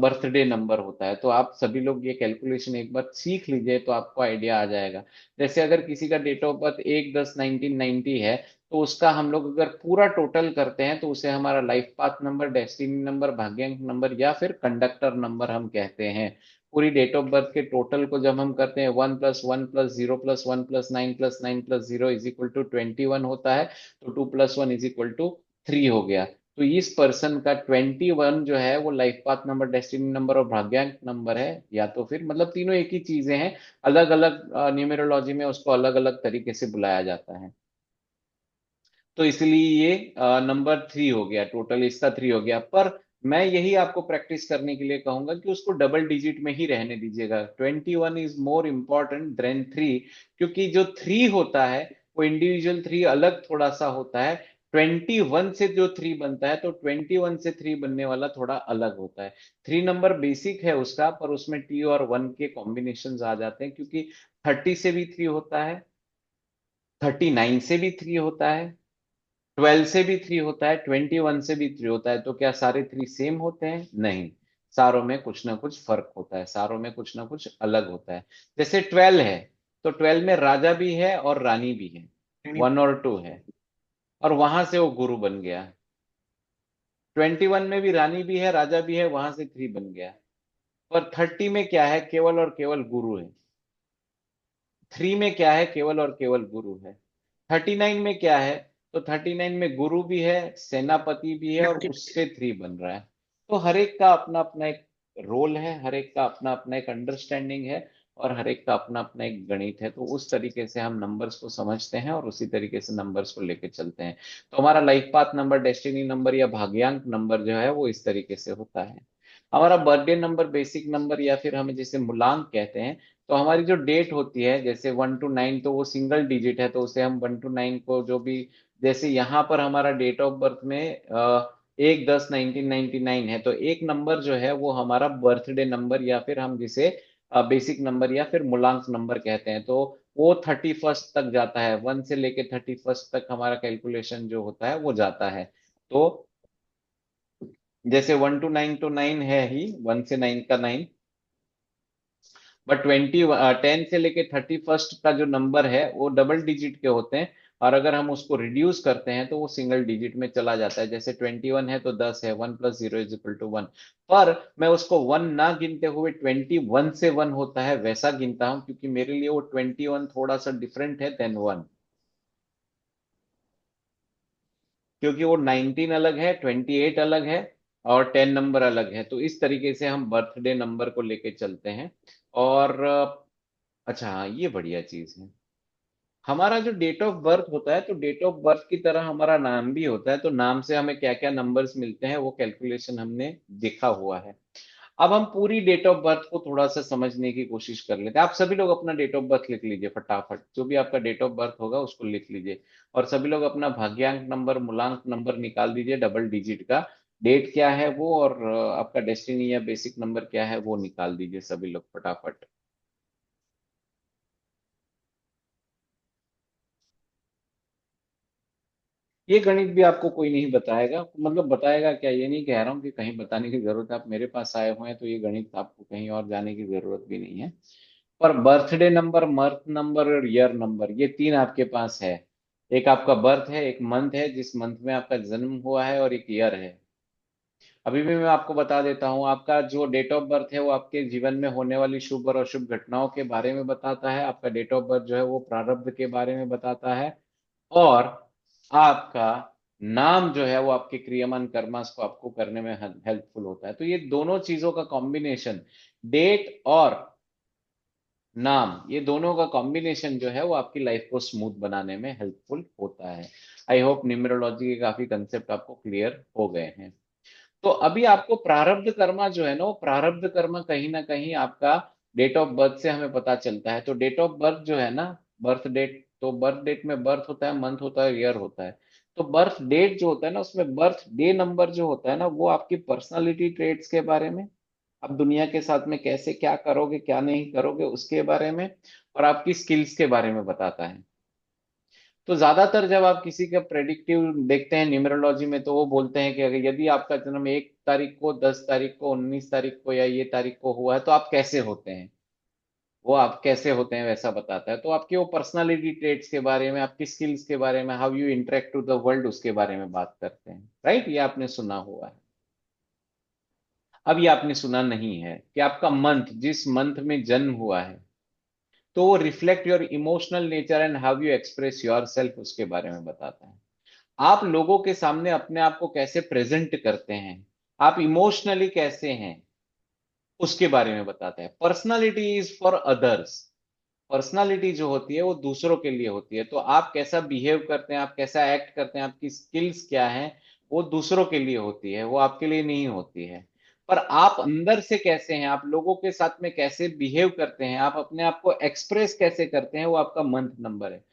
बर्थडे नंबर होता है। तो आप सभी लोग ये कैलकुलेशन एक बार सीख लीजिए तो आपको आइडिया आ जाएगा। जैसे अगर किसी का डेट ऑफ बर्थ 1/10/1990 है, तो उसका हम लोग अगर पूरा टोटल करते हैं तो उसे हमारा life path number, destiny number, भाग्यांक नंबर या फिर कंडक्टर नंबर हम कहते हैं। पूरी डेट ऑफ बर्थ के टोटल को जब हम करते हैं, 1+1+0+1+9+9+0 इज इक्वल टू 21 होता है, तो 2+1 इज इक्वल टू 3 हो गया। तो इस पर्सन का 21 जो है वो life path number, destiny number और भाग्यांक नंबर है, या तो फिर मतलब तीनों एक ही चीजें हैं, अलग अलग न्यूमेरोलॉजी में उसको अलग अलग तरीके से बुलाया जाता है। तो इसलिए ये नंबर 3 हो गया, टोटल इसका 3 हो गया। पर मैं यही आपको प्रैक्टिस करने के लिए कहूंगा कि उसको डबल डिजिट में ही रहने दीजिएगा। 21 इज मोर इम्पोर्टेंट देन 3, क्योंकि जो 3 होता है वो इंडिविजुअल 3 अलग थोड़ा सा होता है। 21 से जो 3 बनता है, तो 21 से 3 बनने वाला थोड़ा अलग होता है। 3 नंबर बेसिक है उसका, पर उसमें T और 1 के कॉम्बिनेशन आ जाते हैं, क्योंकि 30 से भी 3 होता है, 39 से भी 3 होता है, 12 से भी 3 होता है, 21 से भी 3 होता है। तो क्या सारे 3 सेम होते हैं? नहीं, सारों में कुछ ना कुछ फर्क होता है, सारों में कुछ ना कुछ अलग होता है। जैसे 12 है, तो 12 में राजा भी है और रानी भी है, 1 और 2 है, और वहां से वो गुरु बन गया। 21 में भी रानी भी है, राजा भी है, वहां से 3 बन गया। पर 30 में क्या है, केवल और केवल गुरु है। 3 में क्या है, केवल और केवल गुरु है। 39 में क्या है, तो 39 में गुरु भी है, सेनापति भी है, और उससे 3 बन रहा है। तो हर एक का अपना अपना एक रोल है, हर एक का अपना अपना एक अंडरस्टैंडिंग है, और हर एक का अपना अपना एक गणित है। तो उस तरीके से हम नंबर्स को समझते हैं और उसी तरीके से नंबर्स को लेके चलते हैं। तो हमारा life path number, destiny number या भाग्यांक नंबर जो है वो इस तरीके से होता है। हमारा बर्थडे नंबर, बेसिक नंबर, या फिर हमें जिसे मूलांक कहते हैं। तो हमारी जो डेट होती है, जैसे 1 to 9, तो वो सिंगल डिजिट है, तो उसे हम 1 to 9 को जो भी, जैसे यहाँ पर हमारा डेट ऑफ बर्थ में 1/10/1999 है, तो एक नंबर जो है वो हमारा बर्थडे नंबर, या फिर हम जिसे बेसिक नंबर या फिर मूलांक नंबर कहते हैं। तो वो 31st तक जाता है, 1 से लेके 31st तक हमारा कैलकुलेशन जो होता है वो जाता है। तो जैसे 1 to 9 तो 9 है ही, 1 से 9 का 9, बट 10 से लेके 31st का जो नंबर है वो डबल डिजिट के होते हैं। और अगर हम उसको रिड्यूस करते हैं तो वो सिंगल डिजिट में चला जाता है। जैसे 21 है तो 10 है, 1 + 0 = 1। पर मैं उसको 1 ना गिनते हुए 21 से 1 होता है वैसा गिनता हूं, क्योंकि मेरे लिए वो 21 थोड़ा सा डिफरेंट है देन 1। क्योंकि वो 19 अलग है, 28 अलग है, और 10 नंबर अलग है। तो इस तरीके से हम बर्थडे नंबर को लेके चलते हैं। और अच्छा हाँ, ये बढ़िया चीज है। हमारा जो डेट ऑफ बर्थ होता है, तो डेट ऑफ बर्थ की तरह हमारा नाम भी होता है। तो नाम से हमें क्या क्या नंबर्स मिलते हैं वो कैलकुलेशन हमने देखा हुआ है। अब हम पूरी डेट ऑफ बर्थ को थोड़ा सा समझने की कोशिश कर लेते हैं। आप सभी लोग अपना डेट ऑफ बर्थ लिख लीजिए फटाफट, जो भी आपका डेट ऑफ बर्थ होगा उसको लिख लीजिए। और सभी लोग अपना भाग्यांक नंबर, मूलांक नंबर निकाल दीजिए, डबल डिजिट का। डेट क्या है वो, और आपका डेस्टिनी या बेसिक नंबर क्या है वो निकाल दीजिए सभी लोग फटाफट। ये गणित भी आपको कोई नहीं बताएगा, मतलब बताएगा क्या, ये नहीं कह रहा हूँ कि कहीं बताने की जरूरत है। आप मेरे पास आए हुए हैं तो ये गणित आपको कहीं और जाने की जरूरत भी नहीं है। पर बर्थडे नंबर, मर्थ नंबर और ईयर नंबर, ये 3 आपके पास है। एक आपका बर्थ है, एक मंथ है जिस मंथ में आपका जन्म हुआ है, और एक ईयर है। अभी भी मैं आपको बता देता हूँ, आपका जो डेट ऑफ बर्थ है वो आपके जीवन में होने वाली शुभ और अशुभ घटनाओं के बारे में बताता है। आपका डेट ऑफ बर्थ जो है वो प्रारब्ध के बारे में बताता है। और आपका नाम जो है वो आपके क्रियामान कर्मास को आपको करने में हेल्पफुल होता है। तो ये दोनों चीजों का कॉम्बिनेशन, डेट और नाम, ये दोनों का कॉम्बिनेशन जो है वो आपकी लाइफ को स्मूथ बनाने में हेल्पफुल होता है। आई होप न्यूमरोलॉजी के काफी कंसेप्ट आपको क्लियर हो गए हैं। तो अभी आपको प्रारब्ध कर्मा जो है ना, वो प्रारब्ध कर्मा कहीं ना कहीं आपका डेट ऑफ बर्थ से हमें पता चलता है। तो डेट ऑफ बर्थ जो है ना, बर्थ डेट, तो बर्थ डेट में बर्थ होता है, मंथ होता है, ईयर होता है। तो बर्थ डेट जो होता है ना, उसमें बर्थ डे नंबर जो होता है ना, वो आपकी पर्सनालिटी ट्रेट्स के बारे में, आप दुनिया के साथ में कैसे क्या करोगे क्या नहीं करोगे उसके बारे में, और आपकी स्किल्स के बारे में बताता है। तो ज्यादातर जब आप किसी का प्रेडिक्टिव देखते हैं न्यूमरोलॉजी में, तो वो बोलते हैं कि अगर यदि आपका जन्म 1 तारीख को, 10 तारीख को, 19 तारीख को या ये तारीख को हुआ है तो आप कैसे होते हैं, वो आप कैसे होते हैं वैसा बताता है। तो आपके वो पर्सनालिटी ट्रेट्स के बारे में, आपकी स्किल्स के बारे में, how you interact to the world, उसके बारे में बात करते हैं। राइट, ये आपने सुना हुआ है। अब ये आपने सुना नहीं है कि आपका मंथ, जिस मंथ में जन्म हुआ है, तो वो reflect your emotional nature and how you express your self, उसके बारे में बताता है। आप लोगों के सामने अपने आप को कैसे प्रेजेंट करते हैं, आप इमोशनली कैसे हैं, उसके बारे में बताता है। Personality is for others, personality जो होती है वो दूसरों के लिए होती है। तो आप कैसा बिहेव करते हैं, आप कैसा एक्ट करते हैं, आपकी स्किल्स क्या है, वो दूसरों के लिए होती है, वो आपके लिए नहीं होती है। पर आप अंदर से कैसे हैं, आप लोगों के साथ में कैसे बिहेव करते हैं, आप अपने आप को एक्सप्रेस कैसे करते हैं, वो आपका मंथ नंबर है।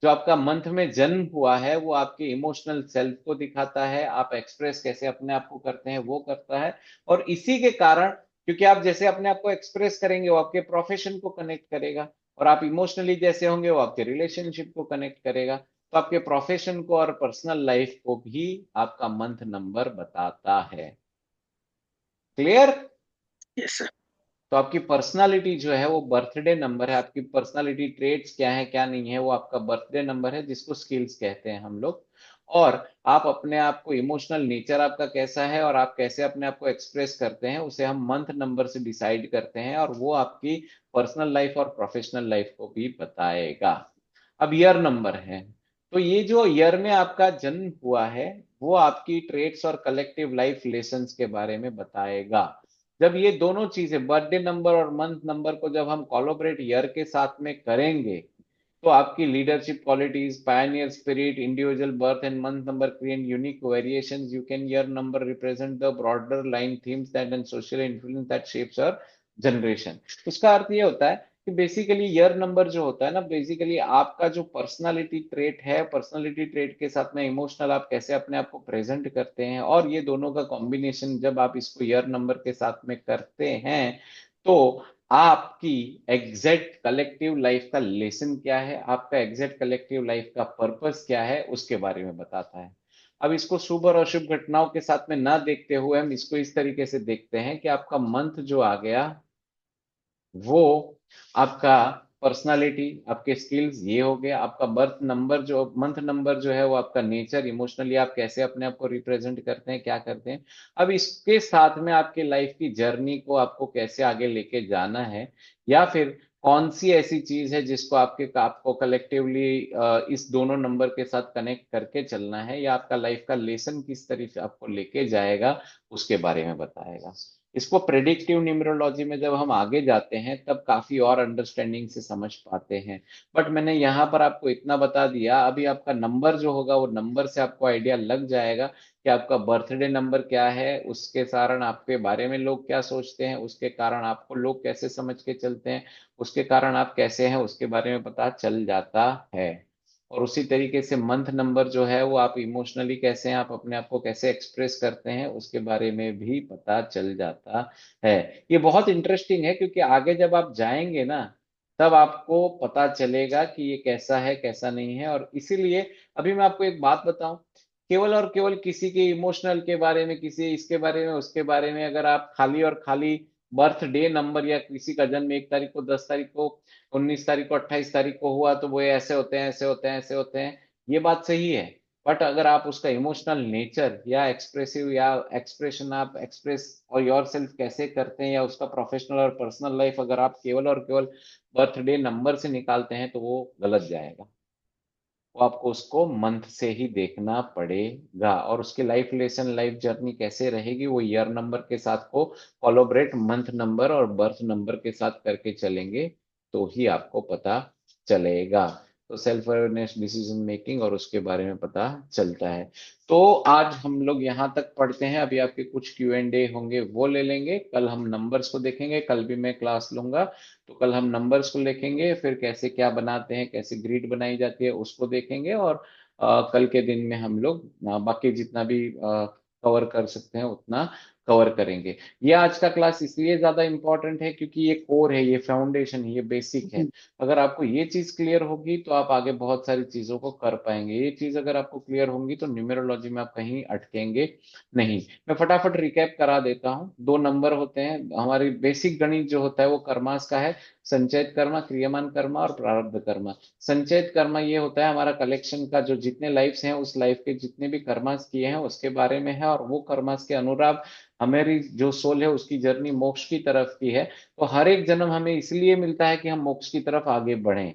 जो आपका मंथ में जन्म हुआ है वो आपके इमोशनल सेल्फ को दिखाता है, आप एक्सप्रेस कैसे अपने आप को करते हैं वो करता है। और इसी के कारण, क्योंकि आप जैसे अपने आप को एक्सप्रेस करेंगे वो आपके प्रोफेशन को कनेक्ट करेगा, और आप इमोशनली जैसे होंगे वो आपके रिलेशनशिप को कनेक्ट करेगा। तो आपके प्रोफेशन को और पर्सनल लाइफ को भी आपका मंथ नंबर बताता है। क्लियर। Yes sir. तो आपकी पर्सनालिटी जो है वो बर्थडे नंबर है, आपकी पर्सनालिटी ट्रेट्स क्या है क्या नहीं है वो आपका बर्थडे नंबर है, जिसको स्किल्स कहते हैं हम लोग। और आप अपने आप को, इमोशनल नेचर आपका कैसा है और आप कैसे अपने आप को एक्सप्रेस करते हैं, उसे हम मंथ नंबर से डिसाइड करते हैं, और वो आपकी पर्सनल लाइफ और प्रोफेशनल लाइफ को भी बताएगा। अब ईयर नंबर है, तो ये जो ईयर में आपका जन्म हुआ है वो आपकी ट्रेट्स और कलेक्टिव लाइफ लेसन्स के बारे में बताएगा। जब ये दोनों चीजें, बर्थडे नंबर और मंथ नंबर को जब हम कोलैबोरेट ईयर के साथ में करेंगे, तो आपकी leadership qualities, pioneer spirit, individual birth and month number create unique variations. You can year number represent the broader line themes that and social influence that shapes our generation. उसका अर्थ ये होता है कि बेसिकली ईयर नंबर जो होता है ना, बेसिकली आपका जो पर्सनालिटी ट्रेट है, पर्सनालिटी ट्रेट के साथ में इमोशनल आप कैसे अपने आप को प्रेजेंट करते हैं, और ये दोनों का कॉम्बिनेशन जब आप इसको ईयर नंबर के साथ में करते हैं, तो आपकी एग्जैक्ट कलेक्टिव लाइफ का लेसन क्या है, आपका एग्जैक्ट कलेक्टिव लाइफ का पर्पस क्या है, उसके बारे में बताता है। अब इसको शुभ और अशुभ घटनाओं के साथ में ना देखते हुए हम इसको इस तरीके से देखते हैं कि आपका मंथ जो आ गया वो आपका पर्सनालिटी, आपके स्किल्स ये हो गया। आपका बर्थ नंबर जो, मंथ नंबर जो है वो आपका नेचर, इमोशनली आप कैसे अपने आप को रिप्रेजेंट करते हैं, क्या करते हैं। अब इसके साथ में आपके लाइफ की जर्नी को आपको कैसे आगे लेके जाना है, या फिर कौन सी ऐसी चीज है जिसको आपको कलेक्टिवली इस दोनों नंबर के साथ कनेक्ट करके चलना है, या आपका लाइफ का लेसन किस तरीके आपको लेके जाएगा, उसके बारे में बताएगा। इसको प्रेडिक्टिव न्यूमरोलॉजी में जब हम आगे जाते हैं तब काफी और अंडरस्टैंडिंग से समझ पाते हैं। बट मैंने यहाँ पर आपको इतना बता दिया, अभी आपका नंबर जो होगा वो नंबर से आपको आइडिया लग जाएगा कि आपका बर्थडे नंबर क्या है, उसके कारण आपके बारे में लोग क्या सोचते हैं, उसके कारण आपको लोग कैसे समझ के चलते हैं, उसके कारण आप कैसे हैं, उसके बारे में पता चल जाता है। और उसी तरीके से मंथ नंबर जो है वो आप इमोशनली कैसे हैं, आप अपने आप को कैसे एक्सप्रेस करते हैं, उसके बारे में भी पता चल जाता है। ये बहुत इंटरेस्टिंग है क्योंकि आगे जब आप जाएंगे ना, तब आपको पता चलेगा कि ये कैसा है कैसा नहीं है। और इसीलिए अभी मैं आपको एक बात बताऊं, केवल और केवल किसी के इमोशनल के बारे में, किसी इसके बारे में, उसके बारे में अगर आप खाली और खाली बर्थडे नंबर, या किसी का जन्म 1 तारीख को, 10 तारीख को, 19 तारीख को, 28 तारीख को हुआ तो वो ऐसे होते हैं, ऐसे होते हैं, ऐसे होते हैं, ये बात सही है। बट अगर आप उसका इमोशनल नेचर या एक्सप्रेसिव या एक्सप्रेशन आप एक्सप्रेस और योर सेल्फ कैसे करते हैं, या उसका प्रोफेशनल और पर्सनल लाइफ अगर आप केवल और केवल बर्थडे नंबर से निकालते हैं, तो वो गलत जाएगा। वो आपको उसको मंथ से ही देखना पड़ेगा, और उसकी लाइफ लेसन, लाइफ जर्नी कैसे रहेगी, वो ईयर नंबर के साथ को कोलैबोरेट मंथ नंबर और बर्थ नंबर के साथ करके चलेंगे, तो ही आपको पता चलेगा। तो सेल्फ अवेयरनेस, डिसीजन मेकिंग और उसके बारे में पता चलता है। तो आज हम लोग यहाँ तक पढ़ते हैं, अभी आपके कुछ Q&A होंगे वो ले लेंगे, कल हम नंबर्स को देखेंगे, कल भी मैं क्लास लूंगा। तो कल हम नंबर्स को लिखेंगे, फिर कैसे क्या बनाते हैं, कैसे ग्रिड बनाई जाती है उसको देखेंगे, और कल के दिन में हम लोग बाकी जितना भी कवर कर सकते हैं उतना कवर करेंगे। ये आज का क्लास इसलिए ज्यादा इंपॉर्टेंट है क्योंकि ये कोर है, ये फाउंडेशन है, ये बेसिक है। अगर आपको ये चीज क्लियर होगी तो आप आगे बहुत सारी चीजों को कर पाएंगे। ये चीज अगर आपको क्लियर होंगी तो न्यूमेरोलॉजी में आप कहीं अटकेंगे नहीं। मैं फटाफट रिकैप करा देता हूँ। 2 नंबर होते हैं, हमारी बेसिक गणित जो होता है वो कर्मास का है। संचयित कर्मा, क्रियमान कर्मा और प्रारब्ध कर्मा। संचयित कर्मा ये होता है हमारा कलेक्शन का, जो जितने लाइफ्स हैं उस लाइफ के जितने भी कर्मास किए हैं उसके बारे में है, और वो कर्मास के अनुरूप हमारी जो सोल है उसकी जर्नी मोक्ष की तरफ की है। तो हर एक जन्म हमें इसलिए मिलता है कि हम मोक्ष की तरफ आगे बढ़ें।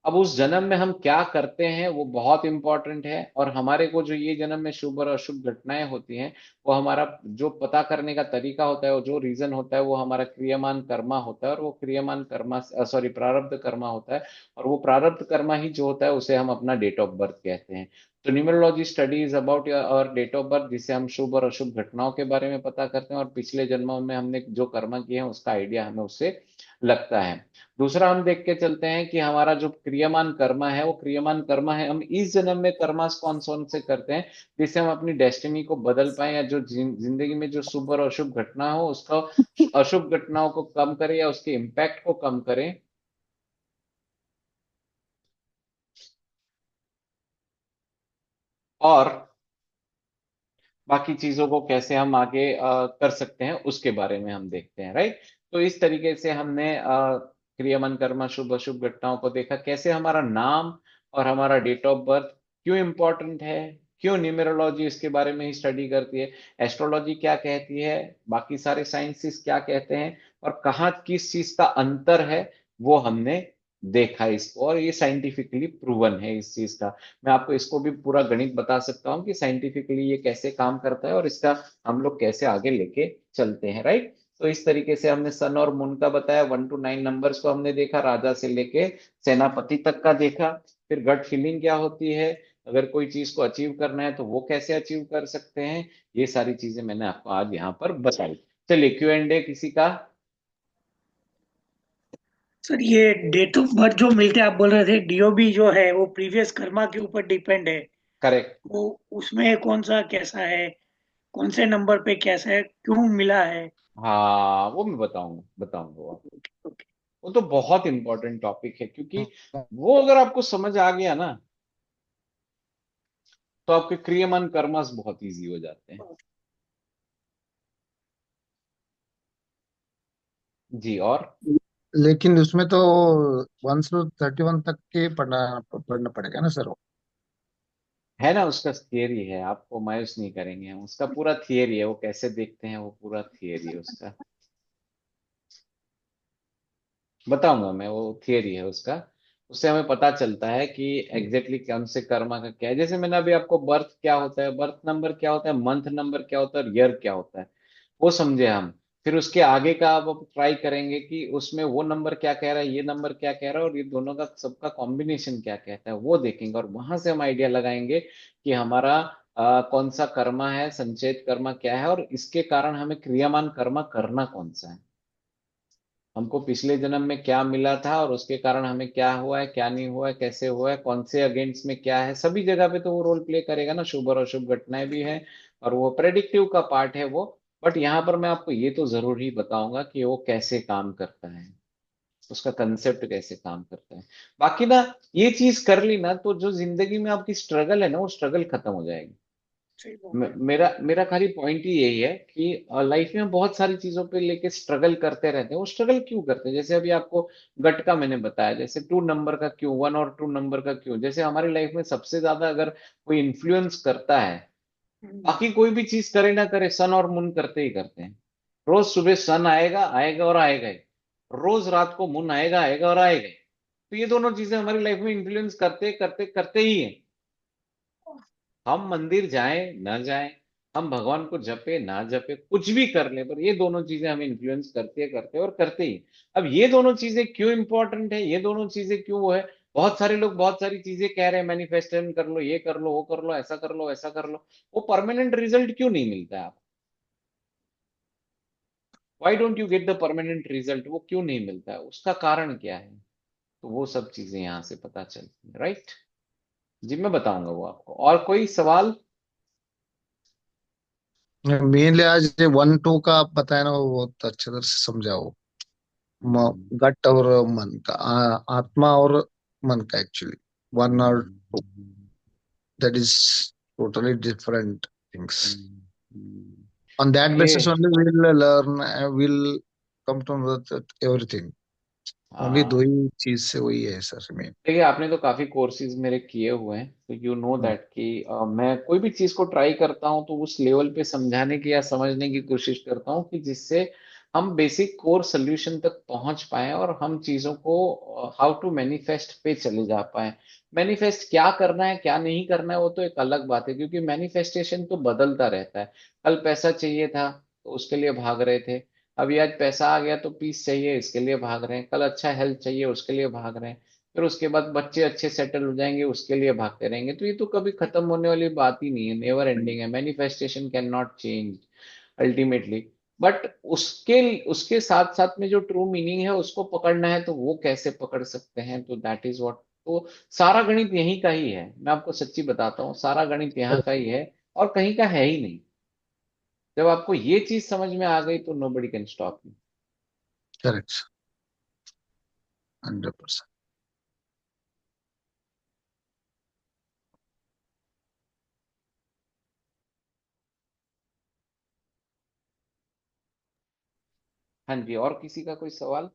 अब उस जन्म में हम क्या करते हैं वो बहुत इंपॉर्टेंट है, और हमारे को जो ये जन्म में शुभ और अशुभ घटनाएं होती हैं, वो हमारा जो पता करने का तरीका होता है, वो जो रीजन होता है, वो हमारा क्रियमान कर्मा होता है, और वो क्रियमान कर्मा, सॉरी, प्रारब्ध कर्मा होता है। और वो प्रारब्ध कर्मा ही जो होता है उसे हम अपना डेट ऑफ बर्थ कहते हैं। तो न्यूमरोलॉजी स्टडी इज अबाउट और डेट ऑफ बर्थ, जिससे हम शुभ और अशुभ घटनाओं के बारे में पता करते हैं, और पिछले जन्मों में हमने जो कर्मा किए हैं उसका आइडिया हमें उससे लगता है। दूसरा हम देख के चलते हैं कि हमारा जो क्रियमान कर्मा है वो क्रियमान कर्मा है, हम इस जन्म में कर्मास कौन कौन से करते हैं जिससे हम अपनी डेस्टिनी को बदल पाए, या जो जिंदगी में जो शुभ और अशुभ घटना हो उसका, अशुभ घटनाओं को कम करें या उसके इम्पैक्ट को कम करें, और बाकी चीजों को कैसे हम आगे कर सकते हैं उसके बारे में हम देखते हैं, राइट। तो इस तरीके से हमने क्रियमन कर्म शुभ अशुभ घटनाओं को देखा, कैसे हमारा नाम और हमारा डेट ऑफ बर्थ क्यों इंपॉर्टेंट है, क्यों न्यूमेरोलॉजी इसके बारे में ही स्टडी करती है, एस्ट्रोलॉजी क्या कहती है, बाकी सारे साइंसेस क्या कहते हैं, और कहाँ किस चीज का अंतर है, वो हमने देखा इसको, और ये साइंटिफिकली प्रूवन है इस चीज का। मैं आपको इसको भी पूरा गणित बता सकता हूँ कि साइंटिफिकली ये कैसे काम करता है और इसका हम लोग कैसे आगे लेके चलते हैं, राइट। तो इस तरीके से हमने सन और मून का बताया, 1 to 9 नंबर्स को हमने देखा, राजा से लेके सेनापति तक का देखा। फिर गट फीलिंग क्या होती है, अगर कोई चीज को अचीव करना है तो वो कैसे अचीव कर सकते हैं, ये सारी चीजें मैंने आपको आज यहाँ पर बताई। चलिए Q&A किसी का। सर ये डेट ऑफ बर्थ जो मिलते हैं, आप बोल रहे थे डीओबी जो है वो प्रीवियस कर्मा के ऊपर डिपेंड है, करेक्ट। वो उसमें कौन सा कैसा है, कौन से नंबर पे कैसा है, क्यों मिला है? हाँ वो मैं बताऊंगा बताऊंगा वो आपको। ओके। वो तो बहुत इंपॉर्टेंट टॉपिक है, क्योंकि वो अगर आपको समझ आ गया ना, तो आपके क्रियमान कर्मास बहुत इजी हो जाते हैं। जी, और लेकिन उसमें तो 1 से 31 तक के पढ़ना पड़ेगा ना सर? है ना, उसका थियरी है, आपको मायूस नहीं करेंगे हम, उसका पूरा थियरी है, वो कैसे देखते हैं वो पूरा थियरी है उसका, बताऊंगा मैं, वो थियरी है उसका। उससे हमें पता चलता है कि एग्जैक्टली कौन से कर्मा का क्या है। जैसे मैंने अभी आपको बर्थ क्या होता है, बर्थ नंबर क्या होता है, मंथ नंबर क्या होता है, और ईयर क्या होता है, वो समझे हम। फिर उसके आगे का अब ट्राई करेंगे कि उसमें वो नंबर क्या कह रहा है, ये नंबर क्या कह रहा है, और ये दोनों का सबका कॉम्बिनेशन क्या कहता है, वो देखेंगे, और वहां से हम आइडिया लगाएंगे कि हमारा कौन सा कर्मा है, संचयित कर्मा क्या है, और इसके कारण हमें क्रियामान कर्मा करना कौन सा है, हमको पिछले जन्म में क्या मिला था और उसके कारण हमें क्या हुआ है, क्या नहीं हुआ है, कैसे हुआ है, कौन से अगेंस्ट में क्या है, सभी जगह पे तो वो रोल प्ले करेगा ना, शुभ और अशुभ घटनाएं भी है, और वो प्रेडिक्टिव का पार्ट है वो। बट यहाँ पर मैं आपको ये तो जरूर ही बताऊंगा कि वो कैसे काम करता है, उसका कंसेप्ट कैसे काम करता है। बाकी ना, ये चीज कर ली ना, तो जो जिंदगी में आपकी स्ट्रगल है ना, वो स्ट्रगल खत्म हो जाएगी। सही बात है। मेरा मेरा खाली पॉइंट ही यही है कि लाइफ में बहुत सारी चीजों पे लेके स्ट्रगल करते रहते हैं। वो स्ट्रगल क्यों करते हैं, जैसे अभी आपको गट का मैंने बताया, जैसे 2 नंबर का क्यों, 1 और 2 नंबर का क्यों, जैसे हमारी लाइफ में सबसे ज्यादा अगर कोई इन्फ्लुएंस करता है, हम्म। बाकी कोई भी चीज करे ना करे, सन और मून करते ही करते हैं। रोज सुबह सन आएगा आएगा और आएगा ही, रोज रात को मून आएगा आएगा और आएगा ही। तो ये दोनों चीजें हमारी लाइफ में इन्फ्लुएंस करते करते करते ही है। हम मंदिर जाएं ना जाएं, हम भगवान को जपे ना जपे, कुछ भी कर ले, पर ये दोनों चीजें हमें इन्फ्लुएंस करते करते और करते ही। अब ये दोनों चीजें क्यों इंपॉर्टेंट है, ये दोनों चीजें क्यों वो है, बहुत सारे लोग बहुत सारी चीजें कह रहे हैं, मैनिफेस्टेशन कर लो, ये कर लो, वो कर लो, ऐसा कर लो, ऐसा कर लो, वो परमानेंट रिजल्ट क्यों नहीं मिलता है आप, why don't you get the permanent result, वो क्यों नहीं मिलता है, उसका कारण क्या है, तो वो सब चीजें यहाँ से पता चलती है, राइट। जी मैं बताऊंगा वो आपको। और कोई सवाल। मेनली आज 1 2 का आप बताया ना, वो बहुत अच्छे तरह से समझाओ। हम्म, गट और मन का, आत्मा और मन का, एक्चुअली 1 और 2, hmm, that is totally different things. Hmm, hmm. On that ये basis only we'll learn, we'll come to know that everything. Only दो हाँ, ही चीज से वही है सर मेन. देखिए आपने तो काफी कोर्सेज मेरे किए हुए हैं, तो यू नो दैट कि मैं कोई भी चीज को ट्राई करता हूँ तो उस लेवल पे समझाने की या समझने की कोशिश करता हूँ कि जिससे हम बेसिक कोर सोल्यूशन तक पहुंच पाए, और हम चीजों को हाउ टू मैनिफेस्ट पे चले जा पाए। मैनिफेस्ट क्या करना है क्या नहीं करना है वो तो एक अलग बात है, क्योंकि मैनिफेस्टेशन तो बदलता रहता है। कल पैसा चाहिए था तो उसके लिए भाग रहे थे, अभी आज पैसा आ गया तो पीस चाहिए इसके लिए भाग रहे हैं, कल अच्छा हेल्थ चाहिए उसके लिए भाग रहे हैं, फिर उसके बाद बच्चे अच्छे सेटल हो जाएंगे उसके लिए भागते रहेंगे। तो ये तो कभी खत्म होने वाली बात ही नहीं है, नेवर एंडिंग है, manifestation can not change ultimately. But उसके उसके साथ साथ में जो ट्रू मीनिंग है उसको पकड़ना है, तो वो कैसे पकड़ सकते हैं, तो दैट इज व्हाट। तो सारा गणित यहीं का ही है, मैं आपको सच्ची बताता हूँ, सारा गणित यहाँ का ही है, और कहीं का है ही नहीं। जब आपको ये चीज समझ में आ गई तो nobody can stop you. Correct. 100%. हाँ जी, और किसी का कोई सवाल।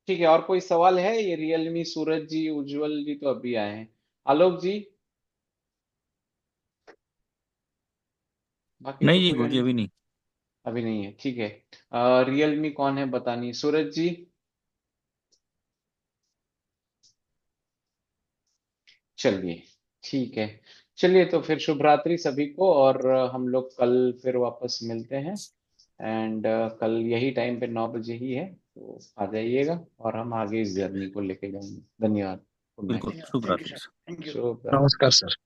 ठीक है, और कोई सवाल है? ये रियलमी, सूरज जी, उज्जवल जी तो अभी आए हैं। आलोक जी, बाकी नहीं तो जी, कोई गुरुजी अभी नहीं। अभी नहीं है। ठीक है, रियलमी कौन है बतानी, सूरज जी? चलिए, ठीक है। चलिए तो फिर शुभ रात्रि सभी को, और हम लोग कल फिर वापस मिलते हैं। एंड कल यही टाइम पे 9 बजे ही है, तो आ जाइएगा और हम आगे इस जर्नी को लेके जाएंगे। धन्यवाद। Good night. बिल्कुल, धन्यवाद। शुभ थैंक यू रात्रि। सर। Thank you. शुभ रात्रि। नमस्कार सर।